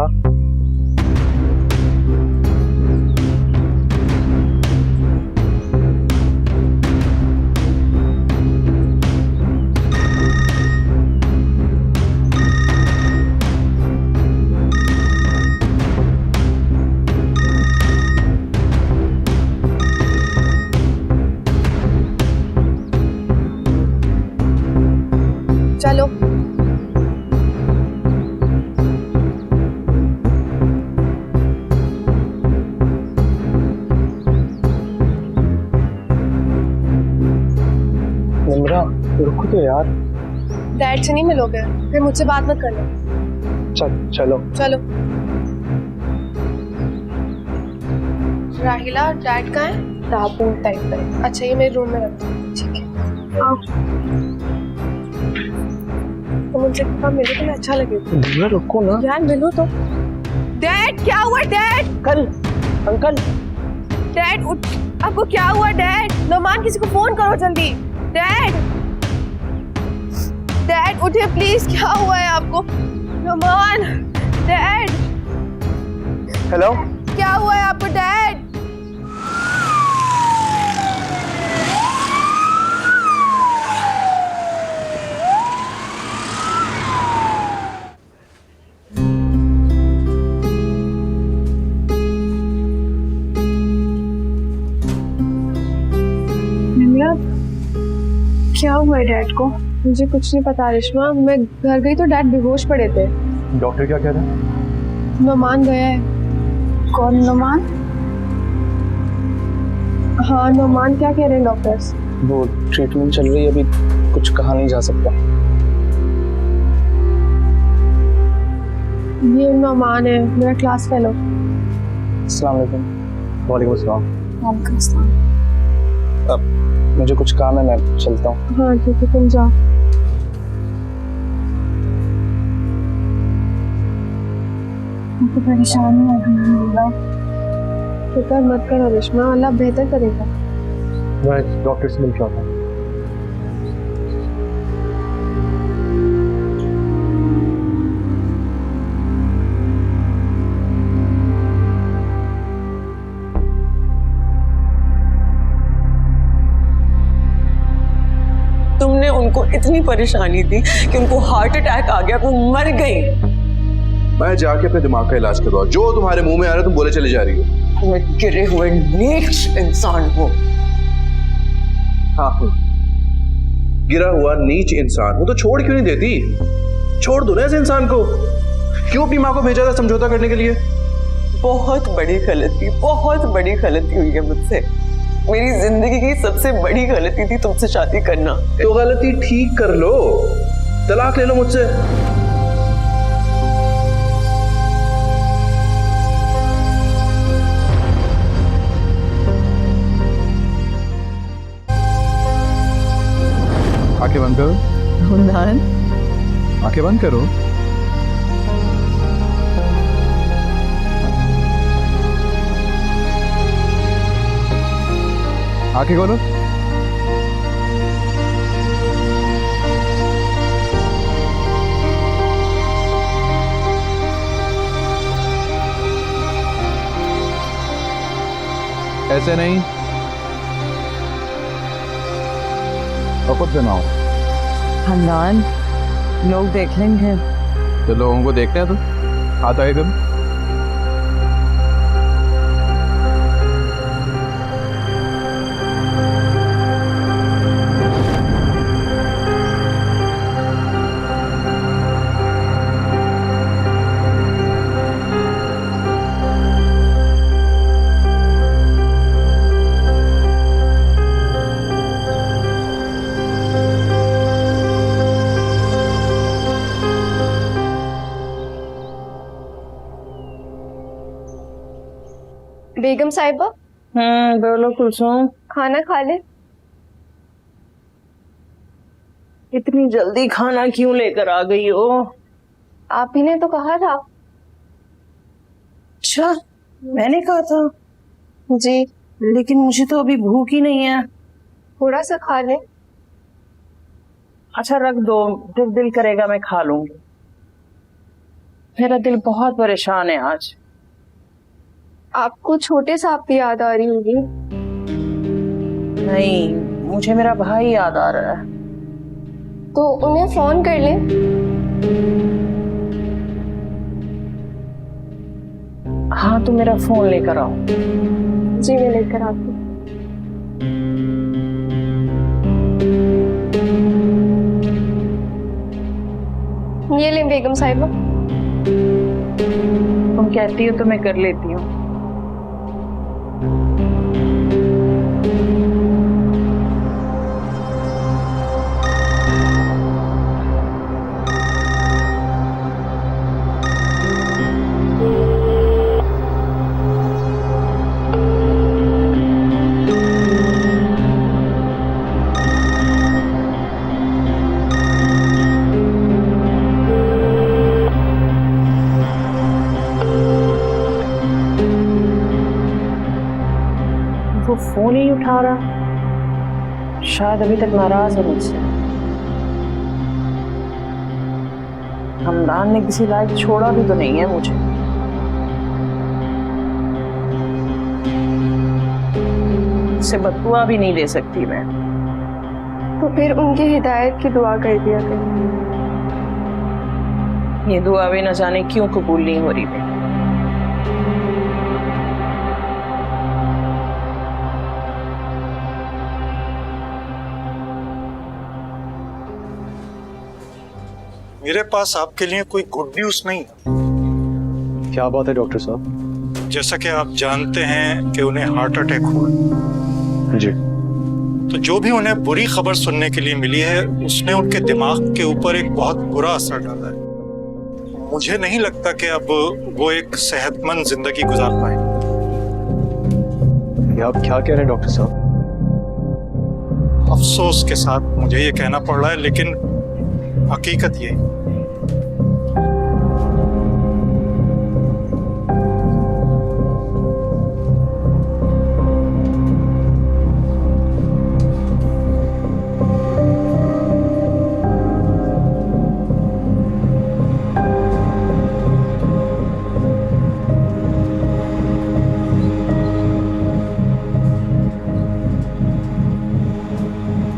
Speaker 4: चलो।
Speaker 5: निम्रा रुको तो यार।
Speaker 4: डैड से नहीं मिलोगे, फिर मुझसे बात मत करना।
Speaker 5: चलो।
Speaker 4: चलो। राहिला, डैड कहाँ है? ताबूत टाइप पर। अच्छा, ये मेरे रूम में रखती हूँ। ठीक है, आओ। तो मुझे मिलो तो अच्छा लगेगा।
Speaker 5: निम्रा रुको ना
Speaker 4: यार, मिलो तो। डैड, क्या हुआ डैड?
Speaker 5: अंकल।
Speaker 4: डैड उठ, आपको क्या हुआ डैड? नोमान, किसी को फोन करो जल्दी। डैड, डैड उठिए प्लीज, क्या हुआ है आपको? नोमान, डैड।
Speaker 5: हेलो,
Speaker 4: क्या हुआ है आपको डैड? क्या हुआ है डैड को? मुझे कुछ नहीं पता रेशमा, मैं घर गई तो डैड बेहोश पड़े थे।
Speaker 5: डॉक्टर क्या कह रहा है?
Speaker 4: नोमान गया है।
Speaker 6: कौन नोमान?
Speaker 4: हाँ नोमान, क्या कह रहे हैं डॉक्टर्स?
Speaker 5: वो ट्रीटमेंट चल रही है, अभी कुछ कहा नहीं जा सकता।
Speaker 4: ये नोमान है, मेरा क्लास फेलो।
Speaker 5: अस्सलाम वालेकुम। वालेकुम अस्सलाम।
Speaker 6: वालेकुम अस्सलाम।
Speaker 5: अब मुझे कुछ काम है, मैं चलता हूँ।
Speaker 4: हाँ ठीक है, तुम जाओ।
Speaker 6: तो परेशानी हो गई।
Speaker 4: फिक्र मत करो रेशमा, अल्लाह बेहतर करेगा।
Speaker 5: मैं डॉक्टर से मिल के आता हूँ।
Speaker 3: उनको इतनी परेशानी थी कि उनको हार्ट अटैक आ गया, वो मर गई।
Speaker 9: मैं जाके अपने दिमाग का इलाज करवाऊं। जो तुम्हारे मुंह में आ रहा है तुम बोले चली जा रही हो।
Speaker 3: मैं गिरे हुए नीच इंसान हूँ।
Speaker 9: हाँ, गिरा हुआ नीच इंसान वो तो छोड़ क्यों नहीं देती? छोड़ दो ना ऐसे इंसान को। क्यों अपनी माँ को भेजा था समझौता करने के लिए?
Speaker 3: बहुत बड़ी गलती हुई है मुझसे। मेरी जिंदगी की सबसे बड़ी गलती थी तुमसे शादी करना।
Speaker 9: तो गलती ठीक कर लो, तलाक ले लो मुझसे। आंखें बंद करो। आंखें बंद करो। आंखें खोलो। ऐसे नहीं, खुद बनाओ।
Speaker 3: खानदान लोग देख लेंगे।
Speaker 9: तो लोगों को देखते हैं तो हाथ आगे कभी।
Speaker 4: बेगम साहिबा,
Speaker 3: बोलो कुलसुम।
Speaker 4: खाना खा ले।
Speaker 3: इतनी जल्दी खाना क्यों लेकर आ गई हो?
Speaker 4: आप ही ने तो कहा था।
Speaker 3: अच्छा, मैंने कहा था?
Speaker 4: जी।
Speaker 3: लेकिन मुझे तो अभी भूख ही नहीं है।
Speaker 4: थोड़ा सा खा ले।
Speaker 3: अच्छा रख दो, जब दिल करेगा मैं खा लूंगी। मेरा दिल बहुत परेशान है आज।
Speaker 4: आपको छोटे साहब की याद आ रही होगी।
Speaker 3: नहीं, मुझे मेरा भाई याद आ रहा है।
Speaker 4: तो उन्हें फोन कर ले।
Speaker 3: हाँ, तो मेरा फोन लेकर आओ।
Speaker 4: जी, मैं लेकर आती हूँ। ये ले बेगम साहिबा।
Speaker 3: तुम कहती हो तो मैं कर लेती हूँ। वो फोन ही उठा रहा, शायद अभी तक नाराज है मुझसे। हमदान ने किसी लायक छोड़ा भी तो नहीं है मुझे। इससे बददुआ भी नहीं दे सकती मैं।
Speaker 4: तो फिर उनकी हिदायत की दुआ कर दिया करें।
Speaker 3: ये दुआ भी न जाने क्यों कबूल नहीं हो रही है।
Speaker 5: मेरे पास आपके लिए कोई गुड न्यूज़ नहीं।
Speaker 2: क्या बात है डॉक्टर साहब?
Speaker 5: जैसा कि आप जानते हैं कि उन्हें हार्ट अटैक हुआ।
Speaker 2: जी।
Speaker 5: तो जो भी उन्हें बुरी खबर सुनने के लिए मिली है उसने उनके दिमाग के ऊपर एक बहुत बुरा असर डाला है। मुझे नहीं लगता कि अब वो एक सेहतमंद जिंदगी गुजार पाए।
Speaker 2: ये आप क्या कह रहे हैं डॉक्टर साहब?
Speaker 5: अफसोस के साथ मुझे ये कहना पड़ रहा है, लेकिन हकीकत ये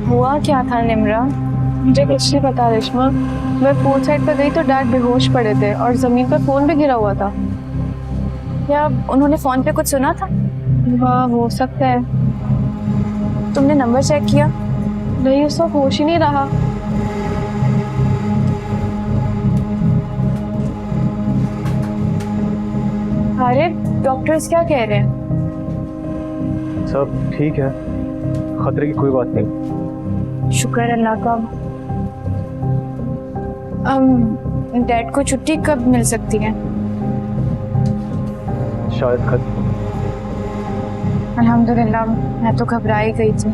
Speaker 1: हुआ क्या था निम्रा?
Speaker 4: मुझे कुछ नहीं पता रेशमा। मैं पूल साइड पर गई तो डैड बेहोश पड़े थे और जमीन पर फोन भी गिरा हुआ था।
Speaker 1: क्या उन्होंने फोन पे कुछ सुना था?
Speaker 4: हाँ हो सकता है।
Speaker 1: तुमने नंबर चेक किया?
Speaker 4: नहीं, उस वक्त होश ही नहीं रहा।
Speaker 1: अरे डॉक्टर्स क्या कह रहे हैं?
Speaker 2: सब ठीक है, खतरे की कोई बात नहीं।
Speaker 1: शुक्र है अल्लाह का। डैड को छुट्टी कब मिल सकती है?
Speaker 2: शायद खत
Speaker 1: अल्हम्दुलिल्लाह, मैं तो घबरा ही गई थी।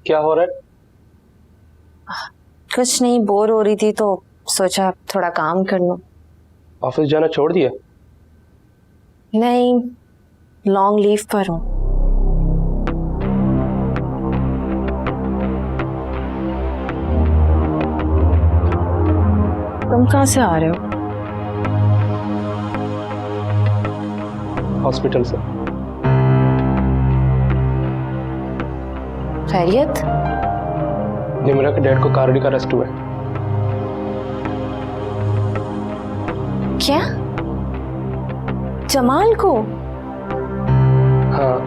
Speaker 2: क्या हो रहा है?
Speaker 1: कुछ नहीं, बोर हो रही थी तो सोचा थोड़ा काम कर लूं।
Speaker 2: ऑफिस जाना छोड़ दिया?
Speaker 1: नहीं, लॉन्ग लीव पर हूँ। तुम कहाँ से आ रहे हो?
Speaker 2: हॉस्पिटल से।
Speaker 1: खैरियत?
Speaker 2: निमरा के डैड को कार्डियक अरेस्ट हुआ है।
Speaker 1: क्या? जमाल को?
Speaker 2: हाँ।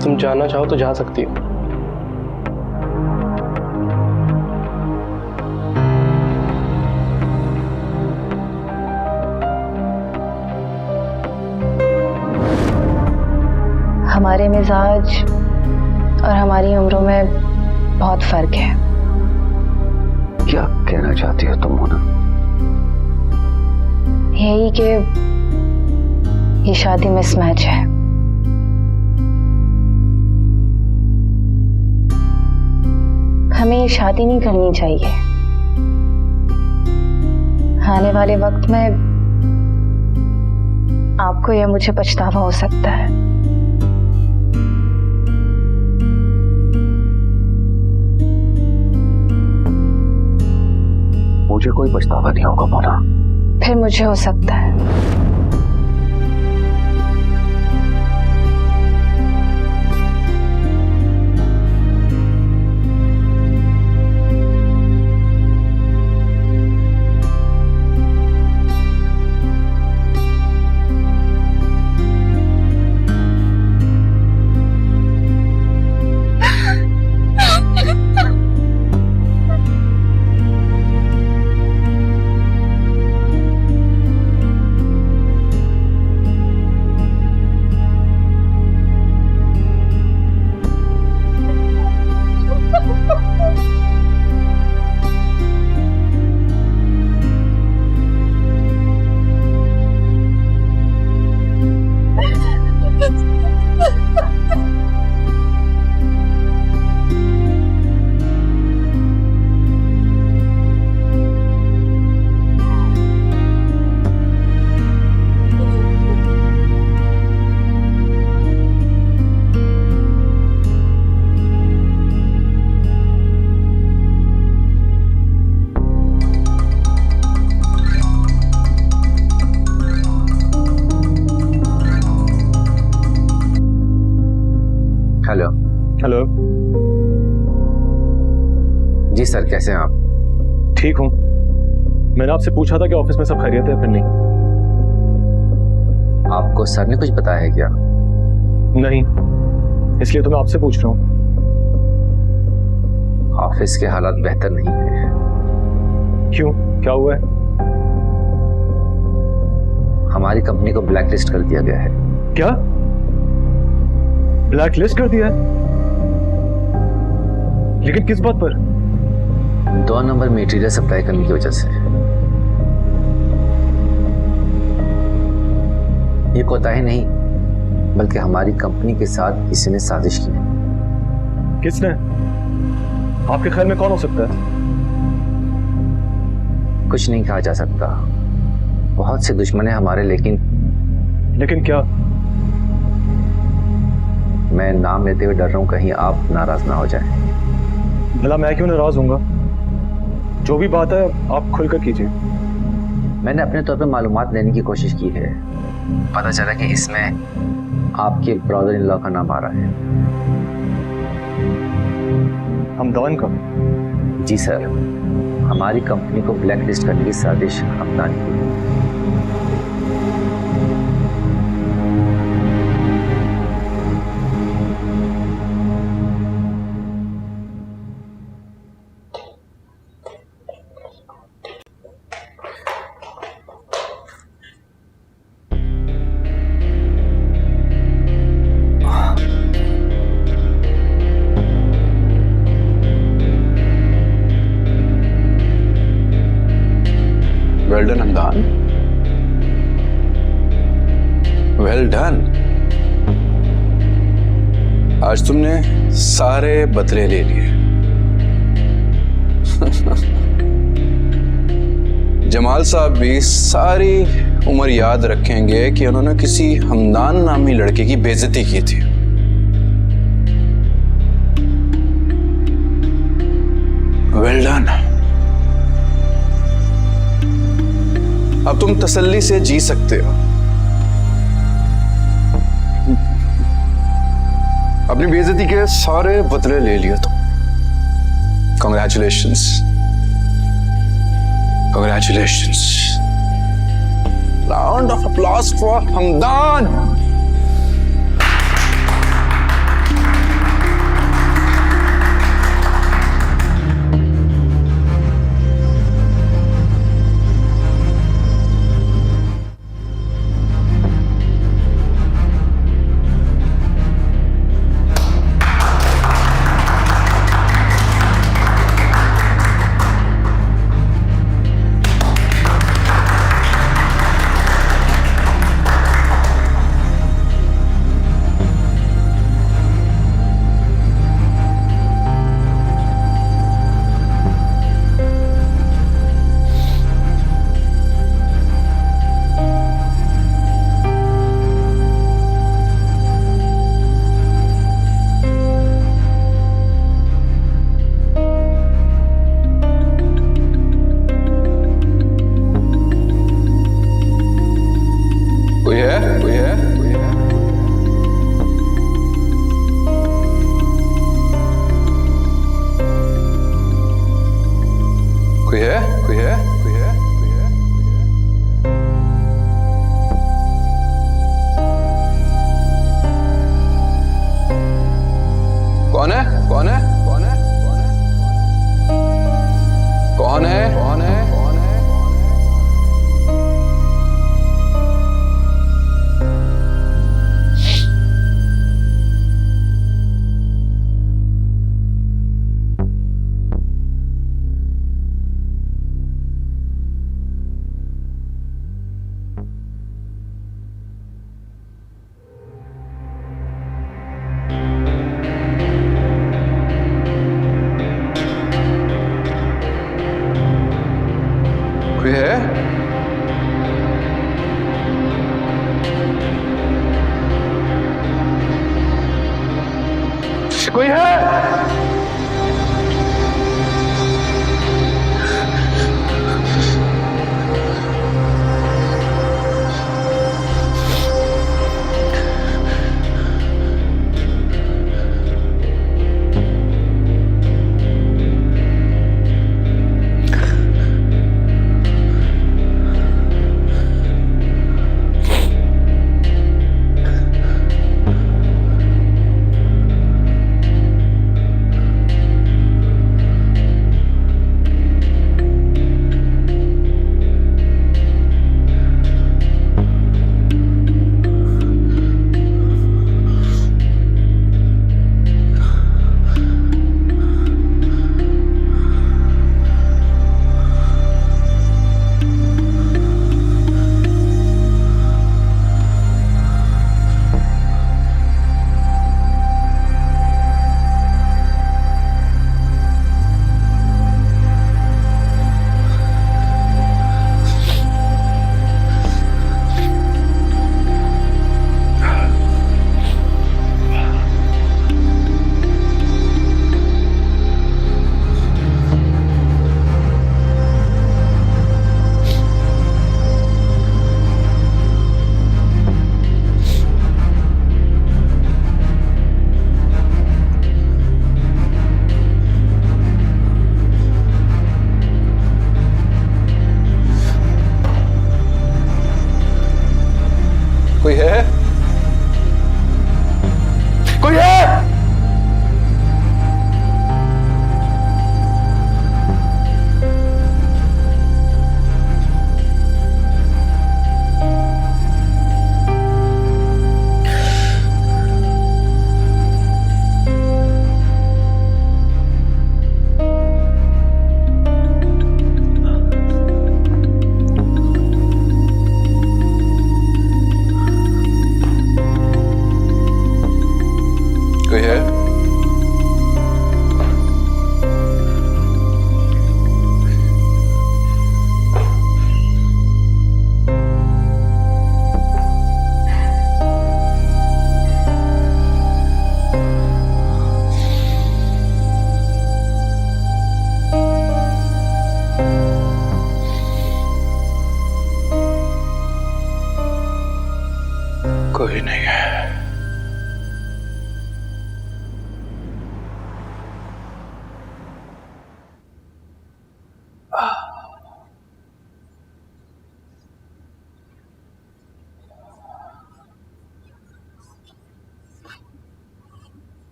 Speaker 2: तुम जाना चाहो तो जा सकती हो।
Speaker 1: हमारे मिजाज और हमारी उम्रों में बहुत फर्क है।
Speaker 7: क्या कहना चाहती हो तुम मोना?
Speaker 1: यही कि ये शादी मिसमैच है। हमें ये शादी नहीं करनी चाहिए। आने वाले वक्त में आपको या मुझे पछतावा हो सकता है।
Speaker 7: मुझे कोई पछतावा नहीं होगा मोना।
Speaker 1: फिर मुझे हो सकता है।
Speaker 10: हेलो।
Speaker 2: हेलो।
Speaker 10: जी सर, कैसे हैं आप?
Speaker 2: ठीक हूँ। मैंने आपसे पूछा था कि ऑफिस में सब खैरियत है, फिर नहीं।
Speaker 10: आपको सर ने कुछ बताया है क्या?
Speaker 2: नहीं, इसलिए तो मैं आपसे पूछ रहा हूँ।
Speaker 10: ऑफिस के हालात बेहतर नहीं है।
Speaker 2: क्यों, क्या हुआ है?
Speaker 10: हमारी कंपनी को ब्लैक लिस्ट कर दिया गया है।
Speaker 2: क्या? ब्लैक लिस्ट कर दिया है? लेकिन किस बात पर?
Speaker 10: 2 नंबर मटेरियल सप्लाई करने की वजह से। ये कोताही नहीं, बल्कि हमारी कंपनी के साथ किसी ने साजिश की है।
Speaker 2: किसने? आपके ख्याल में कौन हो सकता है?
Speaker 10: कुछ नहीं कहा जा सकता, बहुत से दुश्मन है हमारे,
Speaker 2: लेकिन क्या?
Speaker 10: मैं नाम लेते हुए डर रहा हूं कहीं आप नाराज ना हो जाए।
Speaker 2: भला मैं क्यों नाराज होऊंगा? जो भी बात है आप खुलकर कीजिए।
Speaker 10: मैंने अपने तौर पे मालूमात लेने की कोशिश की है। पता चला कि इसमें आपके ब्रदर इन लॉ का नाम आ रहा है।
Speaker 2: हमदान का?
Speaker 10: जी सर, हमारी कंपनी को ब्लैक लिस्ट करने की साजिश हमदान की।
Speaker 9: Well done Hamdan, well done. आज तुमने सारे बदले ले लिए। जमाल साहब भी सारी उम्र याद रखेंगे कि उन्होंने किसी हमदान नामी लड़के की बेइज्जती की थी। Well done. अब तुम तसल्ली से जी सकते हो। अपनी बेइज्जती के सारे बदले ले लिए तुम। Congratulations. Congratulations. Round of applause for Hamdan. कोई है? कोई है? कोई है? कोई है? कोई है? कोई है? कोई है? कौन है? कौन है? कौन है? कौन है? कौन है? कौन है? कोई है? कोई है?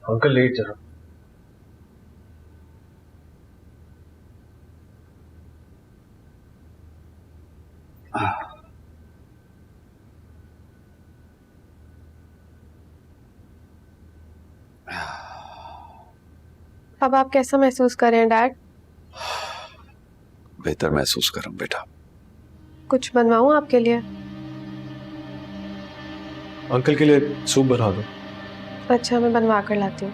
Speaker 2: अंकल लेट जरा।
Speaker 4: अब आप कैसा महसूस कर रहे हैं डैड?
Speaker 7: बेहतर महसूस कर रहा हूं बेटा।
Speaker 4: कुछ बनवाऊं आपके लिए?
Speaker 2: अंकल के लिए सूप बना दो।
Speaker 4: अच्छा, मैं बनवा कर लाती हूँ।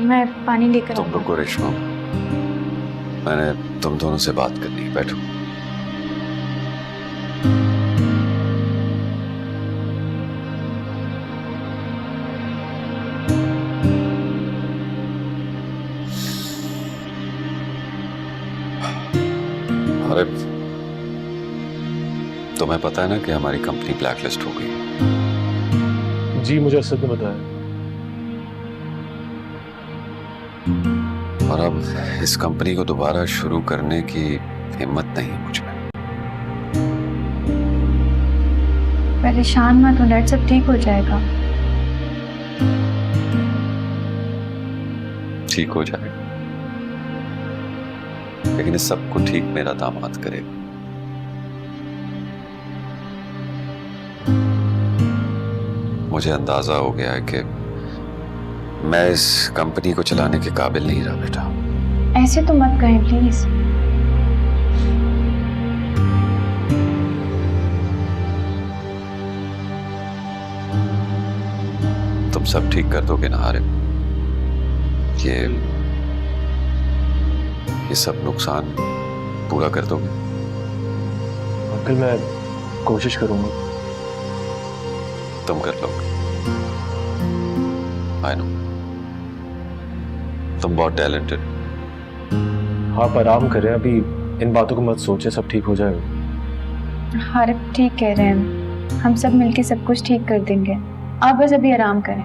Speaker 1: मैं पानी लेकर
Speaker 7: तुम रुको रेशमा, मैंने तुम दोनों से बात करनी है, बैठो। अरे तुम्हें पता है ना कि हमारी कंपनी ब्लैकलिस्ट हो गई है।
Speaker 2: जी मुझे असद ने बताया।
Speaker 7: और अब इस कंपनी को दोबारा शुरू करने की हिम्मत नहीं मुझ में।
Speaker 1: परेशान मत हो डैड, सब ठीक हो जाएगा।
Speaker 7: ठीक हो जाएगा, लेकिन इस सबको ठीक मेरा दामाद करेगा। मुझे अंदाजा हो गया है कि मैं इस कंपनी को चलाने के काबिल नहीं रहा बेटा।
Speaker 1: ऐसे तो मत कहें प्लीज।
Speaker 7: तुम सब ठीक कर दोगे ना हारिम? ये सब नुकसान पूरा कर दोगे?
Speaker 2: अंकल मैं कोशिश करूंगा।
Speaker 7: तुम कर लोगे, आई नो। तुम बहुत टैलेंटेड।
Speaker 2: आप आराम करें, अभी इन बातों को मत सोचें, सब ठीक हो जाएगा।
Speaker 1: हारिब ठीक कह रहे हैं, हम सब मिलके सब कुछ ठीक कर देंगे। आप बस अभी आराम करें।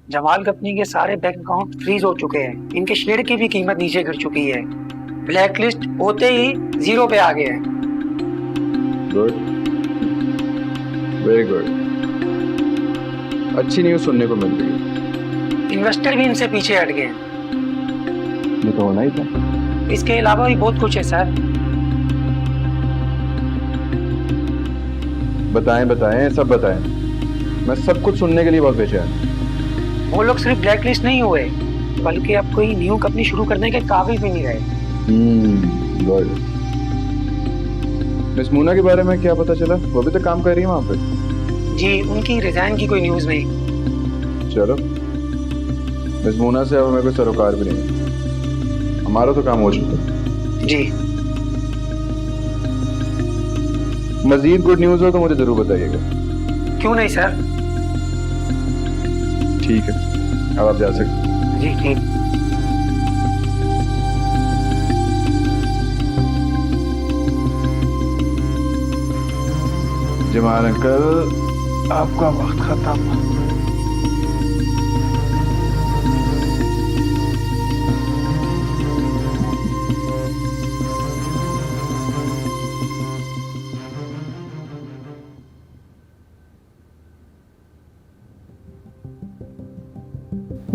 Speaker 8: जमाल कंपनी के सारे बैंक अकाउंट फ्रीज हो चुके हैं। इनके शेयर की भी कीमत नीचे गिर चुकी है। ब्लैक लिस्ट होते ही 0 पे आ गए हैं।
Speaker 9: Good, very good. अच्छी न्यूज़ सुनने को मिल रही है।
Speaker 8: इन्वेस्टर भी इनसे पीछे हट गए हैं।
Speaker 9: ये तो होना ही था।
Speaker 8: इसके अलावा भी बहुत कुछ है सर।
Speaker 9: बताएं बताएं, सब बताएं। मैं सब कुछ सुनने के लिए बहुत बेचैन हूं।
Speaker 8: वो लोग सिर्फ ब्लैक लिस्ट नहीं हुए, बल्कि अब कोई न्यू कंपनी शुरू करने के काबिल भी नहीं रहे।
Speaker 9: गुड। मिस मूना के बारे में क्या पता चला? वो भी तो काम कर रही है वहाँ पे।
Speaker 8: जी, उनकी रिजाइन की कोई न्यूज़ नहीं।
Speaker 9: चलो, मिस मूना से अब हमें कोई सरोकार भी नहीं है। हमारा तो काम हो चुका।
Speaker 8: जी।
Speaker 9: मजीद गुड न्यूज़ हो तो मुझे जरूर बताइएगा।
Speaker 8: क्यों नहीं सर।
Speaker 9: ठीक है, अब आप जा सकते।
Speaker 8: जी ठीक।
Speaker 9: जमाल अंकल, आपका वक्त खत्म।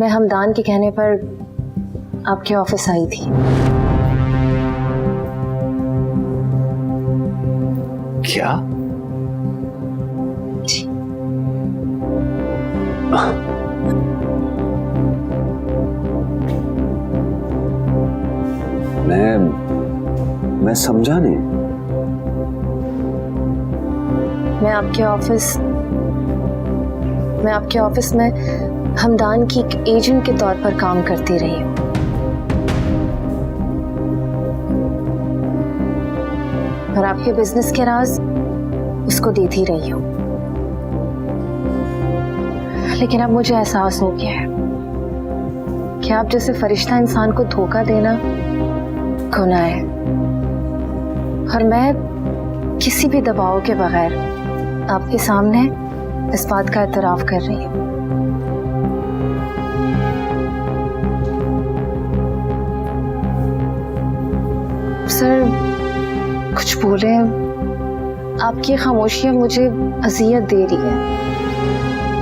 Speaker 1: मैं हमदान के कहने पर आपके ऑफिस आई थी।
Speaker 2: क्या?
Speaker 1: जी।
Speaker 7: मैं समझा नहीं।
Speaker 1: मैं आपके ऑफिस में हमदान की एक एजेंट के तौर पर काम करती रही हूँ। और आपके बिजनेस के राज उसको देती रही हूँ। लेकिन अब मुझे एहसास हो गया है कि आप जैसे फरिश्ता इंसान को धोखा देना गुनाह है।
Speaker 6: और मैं किसी भी दबाव के बगैर आपके सामने इस बात का एतराफ़ कर रही हूँ। सर कुछ बोले, आपकी खामोशियां मुझे अजियत दे रही है,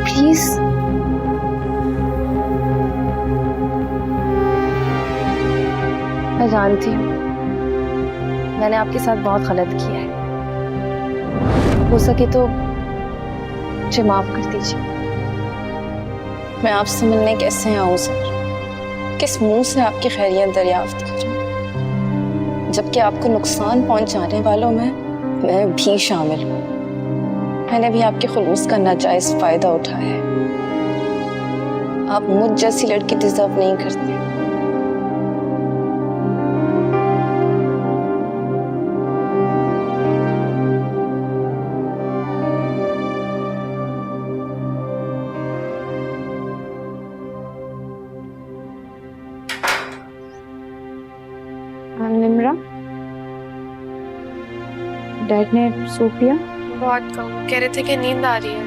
Speaker 6: प्लीज। मैं जानती हूँ मैंने आपके साथ बहुत गलत किया है, हो सके तो मुझे माफ कर दीजिए।
Speaker 1: मैं आपसे मिलने कैसे आऊँ सर? किस मुंह से आपकी खैरियत दरियाफ्त करूँ, जबकि आपको नुकसान पहुंचाने वालों में मैं भी शामिल हूँ। मैंने भी आपके खुलूस का नाजायज फायदा उठाया है। आप मुझ जैसी लड़की डिजर्व नहीं करते। निम्रा, डैड ने सूप पिया?
Speaker 4: बहुत कम, कह रहे थे कि नींद आ रही है।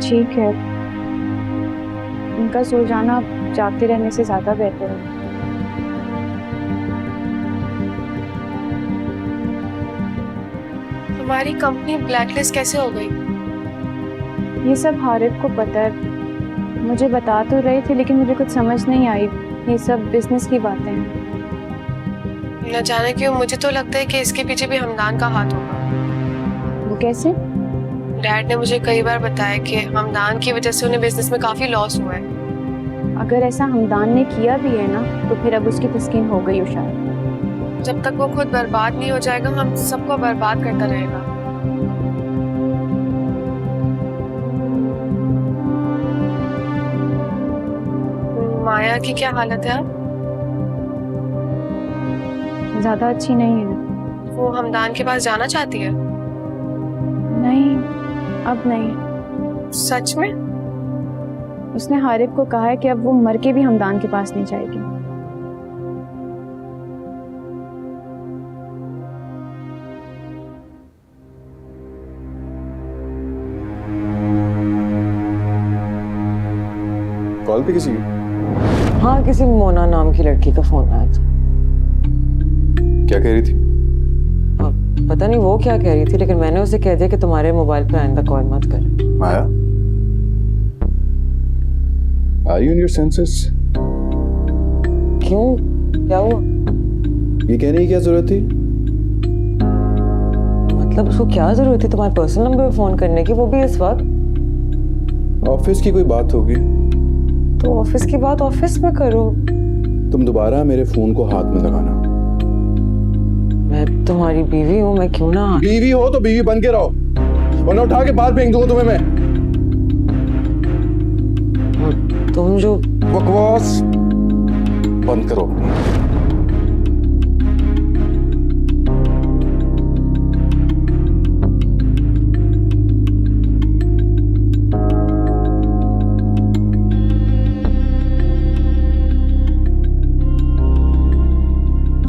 Speaker 1: ठीक है, उनका सो जाना जागते रहने से ज्यादा बेहतर है।
Speaker 4: हमारी कंपनी ब्लैकलिस्ट कैसे हो गई?
Speaker 1: ये सब हारिफ को पता है, मुझे बता तो रहे थे लेकिन मुझे कुछ समझ नहीं आई। ये सब बिजनेस की बातें हैं।
Speaker 4: न जाने क्यों मुझे तो लगता है कि इसके पीछे भी हमदान का हाथ होगा।
Speaker 1: वो कैसे?
Speaker 4: डैड ने मुझे कई बार बताया कि हमदान की वजह से उन्हें बिजनेस में काफी लॉस हुआ है।
Speaker 1: अगर ऐसा हमदान ने किया भी है ना, तो फिर अब उसकी तस्कीन हो गई हो शायद।
Speaker 4: जब तक वो खुद बर्बाद नहीं हो जाएगा, हम सबको बर्बाद करता रहेगा। माया की क्या हालत है अब?
Speaker 1: ज्यादा अच्छी नहीं है।
Speaker 4: वो हमदान के पास जाना चाहती है?
Speaker 1: नहीं, अब नहीं।
Speaker 4: सच में?
Speaker 1: उसने हारिफ को कहा है कि अब वो मर के भी हमदान के पास नहीं जाएगी।
Speaker 9: कॉल पे किसी की?
Speaker 3: हाँ, किसी मोना नाम की लड़की का फोन आया था।
Speaker 9: क्या कह रही थी?
Speaker 3: पता नहीं वो क्या कह रही थी, लेकिन मैंने उसे कह दिया कि तुम्हारे मोबाइल पे आइंदा कॉल मत कर।
Speaker 9: Maya, are you in your senses?
Speaker 3: क्यों, क्या हुआ?
Speaker 9: ये कहने की क्या जरूरत थी?
Speaker 3: मतलब उसको क्या जरूरत थी तुम्हारे पर्सनल नंबर पे फोन करने की, वो भी इस वक्त?
Speaker 9: ऑफिस की कोई बात होगी
Speaker 3: तो ऑफिस की बात ऑफिस में करो।
Speaker 9: तुम दोबारा मेरे फोन को हाथ में लगाना।
Speaker 3: मैं तुम्हारी बीवी हूँ, मैं क्यों ना।
Speaker 9: बीवी हो तो बीवी बन के रहो, वरना उठा के बाहर फेंक दूंगा तुम्हें मैं।
Speaker 3: तुम जो
Speaker 9: बकवास बंद करो।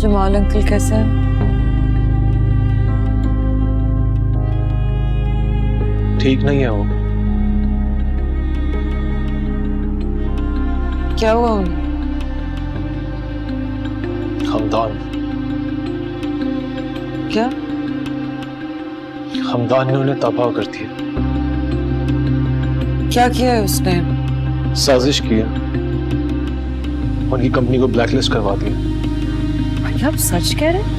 Speaker 3: जमाल अंकल कैसे हैं?
Speaker 2: ठीक नहीं है वो।
Speaker 3: क्या हुआ उन्हें?
Speaker 2: हमदान।
Speaker 3: क्या?
Speaker 2: हमदान ने उन्हें तबाह कर दिया।
Speaker 3: क्या किया है उसने?
Speaker 2: साजिश की है, उनकी कंपनी को ब्लैकलिस्ट करवा दिया।
Speaker 3: आप सच कह रहे हैं?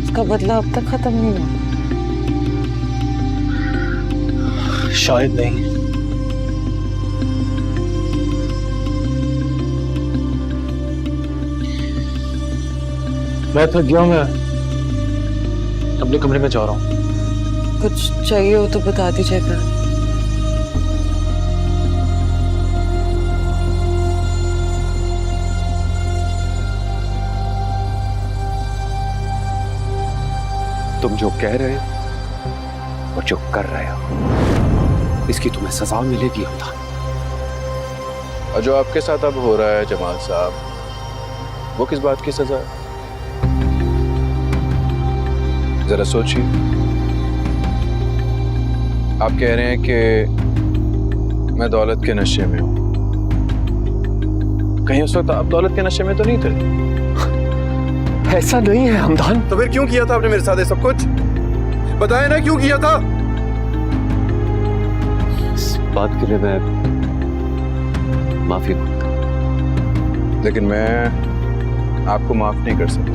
Speaker 3: उसका बदला अब तक खत्म नहीं हुआ?
Speaker 2: शायद नहीं। मैं थक गया हूं, मैं अपने कमरे में जा रहा हूँ।
Speaker 3: कुछ चाहिए हो तो बता दीजिएगा।
Speaker 7: तुम जो कह रहे हो और जो कर रहे हो, इसकी तुम्हें सजा मिलेगी हमदान।
Speaker 9: और जो आपके साथ अब हो रहा है जमाल साहब, वो किस बात की सजा है? जरा सोचिए। आप कह रहे हैं कि मैं दौलत के नशे में हूं। कहीं उस वक्त आप दौलत के नशे में तो नहीं थे?
Speaker 2: ऐसा नहीं है हमदान।
Speaker 9: तो फिर क्यों किया था आपने मेरे साथ ये सब कुछ? बताया ना क्यों किया था?
Speaker 7: इस बात के लिए मैं माफी मांगता हूं।
Speaker 9: लेकिन मैं आपको माफ नहीं कर सकता,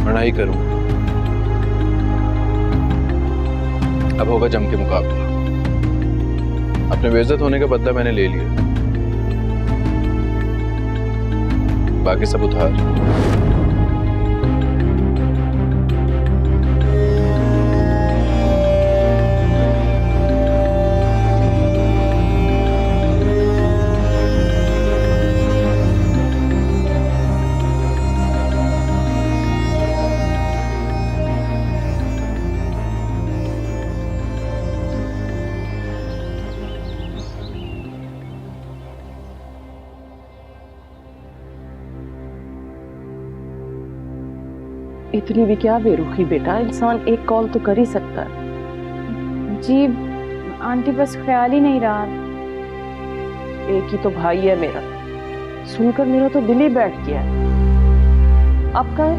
Speaker 9: लड़ाई करूंगा। अब होगा जम के मुकाबला। अपने बेइज्जत होने का बदला मैंने ले लिया, बाकी सब उधार।
Speaker 3: इतनी भी क्या बेरुखी बेटा, इंसान एक कॉल तो कर ही सकता है।
Speaker 6: जी आंटी, बस ख्याल ही नहीं रहा।
Speaker 3: एक ही तो भाई है मेरा, सुनकर मेरा तो दिल ही बैठ गया है। अब कहाँ है?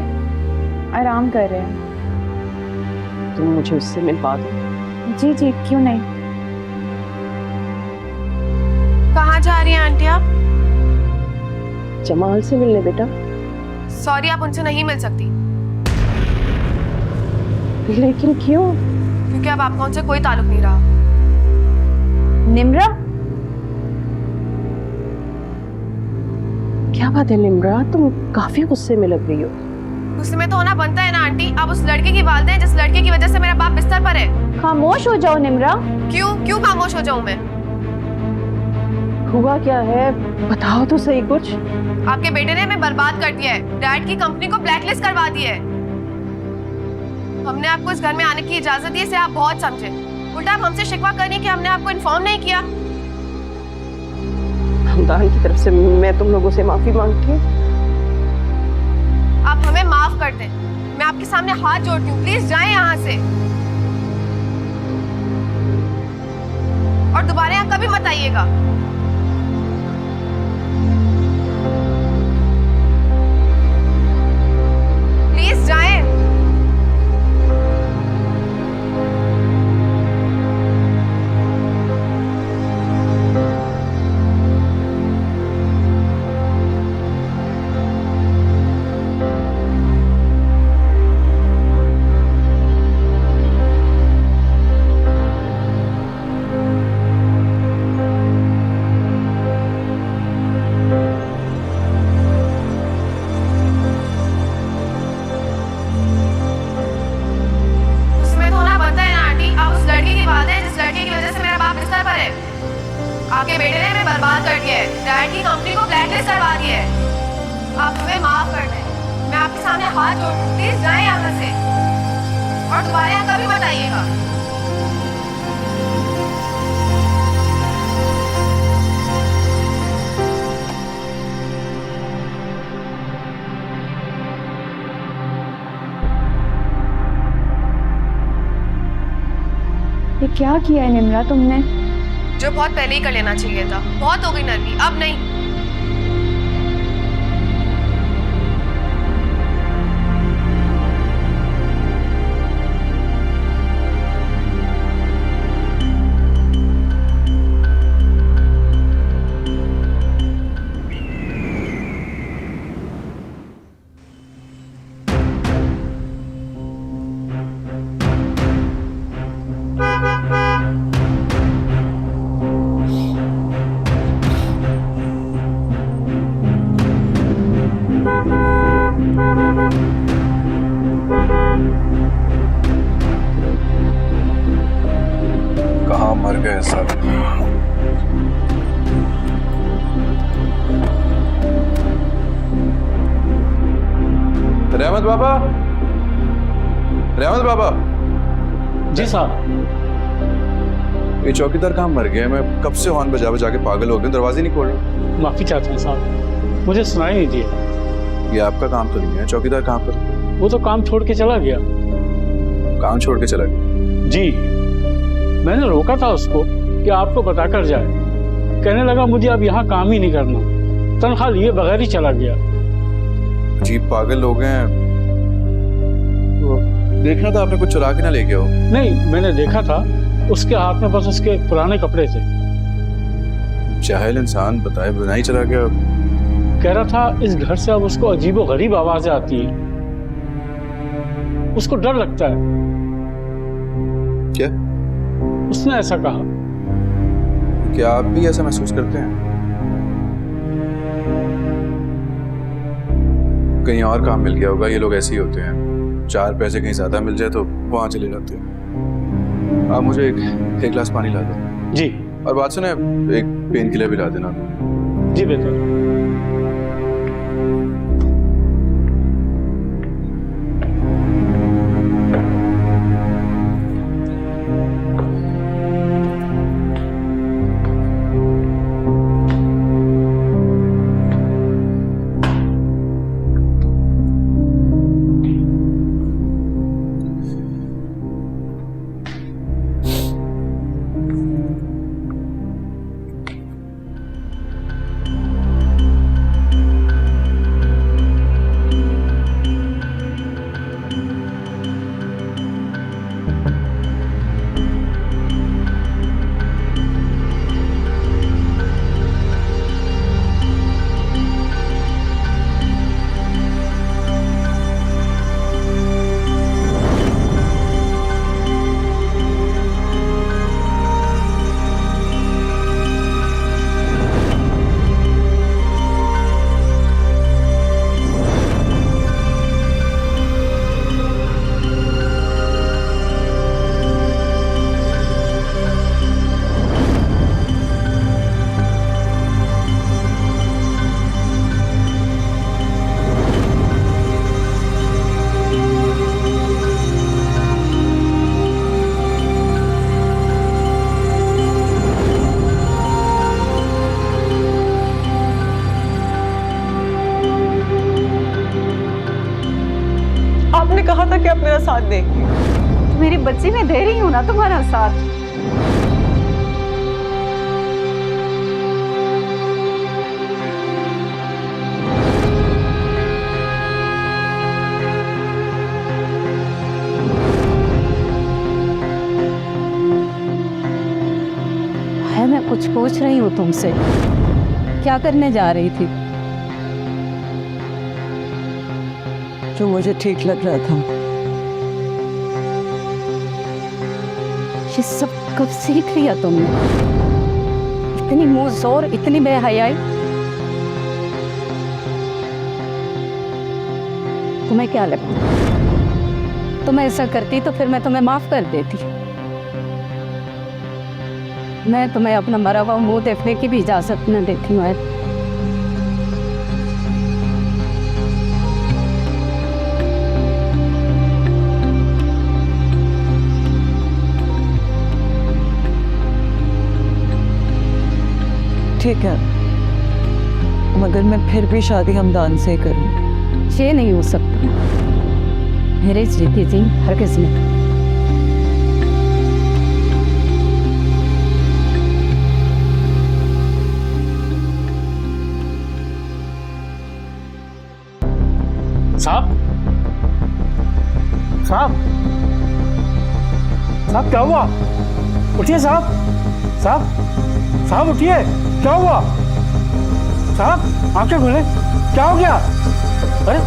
Speaker 6: आराम कर रहे हैं।
Speaker 3: तुम मुझे उससे मिलवा दो।
Speaker 6: जी जी क्यों नहीं।
Speaker 4: कहाँ जा रही हैं आंटी आप?
Speaker 3: जमाल से मिलने बेटा।
Speaker 4: सॉरी, आप उनसे नहीं मिल सकती
Speaker 3: लेकिन क्यों?
Speaker 4: क्योंकि अब आपका उनसे कोई ताल्लुक नहीं रहा।
Speaker 6: निम्रा,
Speaker 3: क्या बात है निम्रा, तुम काफी गुस्से में लग रही हो।
Speaker 4: गुस्से में तो होना बनता है ना आंटी। आप उस लड़के की वालिदा हैं जिस लड़के की वजह से मेरा बाप बिस्तर पर है।
Speaker 6: खामोश हो जाओ निम्रा।
Speaker 4: क्यों क्यों खामोश हो जाऊं मैं?
Speaker 3: हुआ क्या है, बताओ तो सही कुछ।
Speaker 4: आपके बेटे ने हमें बर्बाद कर दिया है। डैड की कंपनी को ब्लैकलिस्ट करवा दिया है। हमने आपको इस घर में आने की इजाजत दी, इसे आप बहुत समझे। उल्टा आप हमसे शिकवा करिए कि हमने आपको इन्फॉर्म नहीं किया।
Speaker 3: हमदान की तरफ से मैं तुम लोगों से माफी मांगती हूँ।
Speaker 4: आप हमें माफ कर दें। मैं आपके सामने हाथ जोड़ती हूँ, प्लीज जाएं यहाँ से और दोबारा यहाँ कभी मत आइएगा। प्लीज जाएं। आपके बेटे ने हमें बर्बाद कर दिया है। डैड की कंपनी को ब्लैकलिस्ट करवा दिया है। आप हमें माफ कर दें। मैं आपके सामने हाथ जोड़ती हूँ, प्लीज जाएं यहाँ से और दोबारा यहाँ कभी मत आइएगा।
Speaker 6: ये क्या किया है निम्रा तुमने?
Speaker 4: जो बहुत पहले ही कर लेना चाहिए था। बहुत हो गई नरमी, अब नहीं।
Speaker 9: कहाँ मर गए सब? रहमत बाबा, रहमत बाबा।
Speaker 2: जी साहब।
Speaker 9: ये चौकीदार कहाँ मर गया? मैं कब से हॉर्न बजा बजा के पागल हो गया, दरवाजे नहीं खोल रहा।
Speaker 11: माफी चाहते हैं साहब, मुझे सुनाई नहीं दिया।
Speaker 9: ये आपका काम तो नहीं है। चौकीदार कहाँ पर?
Speaker 11: वो तो काम छोड़ के चला गया।
Speaker 9: काम छोड़ के चला गया?
Speaker 11: जी, मैंने रोका था उसको कि आपको बताकर जाए। कहने लगा मुझे अब यहाँ काम ही नहीं करना, तनख्वाह लिए बगैर ही चला गया।
Speaker 9: अजीब पागल लोग हैं। तो देखना था आपने, कुछ चुरा के ना ले गया हो।
Speaker 11: नहीं, मैंने देखा था उसके हाथ में बस उसके पुराने कपड़े थे।
Speaker 9: जाहिल इंसान बताए बिना ही चला गया।
Speaker 11: कह रहा था इस घर से अब उसको अजीबो गरीब आवाजें आती हैं, उसको डर लगता है।
Speaker 9: क्या?
Speaker 11: उसने ऐसा कहा।
Speaker 9: क्या आप भी ऐसा महसूस करते हैं? कहीं और काम मिल गया होगा। ये लोग ऐसे ही होते हैं, 4 पैसे कहीं ज्यादा मिल जाए तो वहां चले जाते हैं। आप मुझे एक गिलास पानी ला दो।
Speaker 11: जी।
Speaker 9: और बात सुने, एक पेन किलर भी ला देना।
Speaker 11: जी बेहतर।
Speaker 3: आपने कहा था कि आप मेरा साथ देंगे।
Speaker 1: मेरी बच्ची, मैं दे रही हूँ ना तुम्हारा साथ। है, मैं कुछ पूछ रही हूँ तुमसे, क्या करने जा रही थी?
Speaker 3: जो मुझे ठीक लग रहा था।
Speaker 1: ये सब कब सीख लिया तुमने? इतनी मुंह जोर, इतनी बेहयाई। तुम्हें क्या लगता? तुम ऐसा करती तो फिर मैं तुम्हें माफ कर देती। मैं तुम्हें अपना मरा हुआ मुंह देखने की भी इजाजत न देती हूँ।
Speaker 3: ठीक है, मगर मैं फिर भी शादी हमदान से करूं।
Speaker 1: ये नहीं हो सकता। मेरे जीती जी हरगिज़ नहीं।
Speaker 11: साहब, साहब, साहब क्या हुआ? उठिए साहब, साहब, साहब उठिए, क्या हुआ? साहब आंखें खोले, क्या हो गया? अरे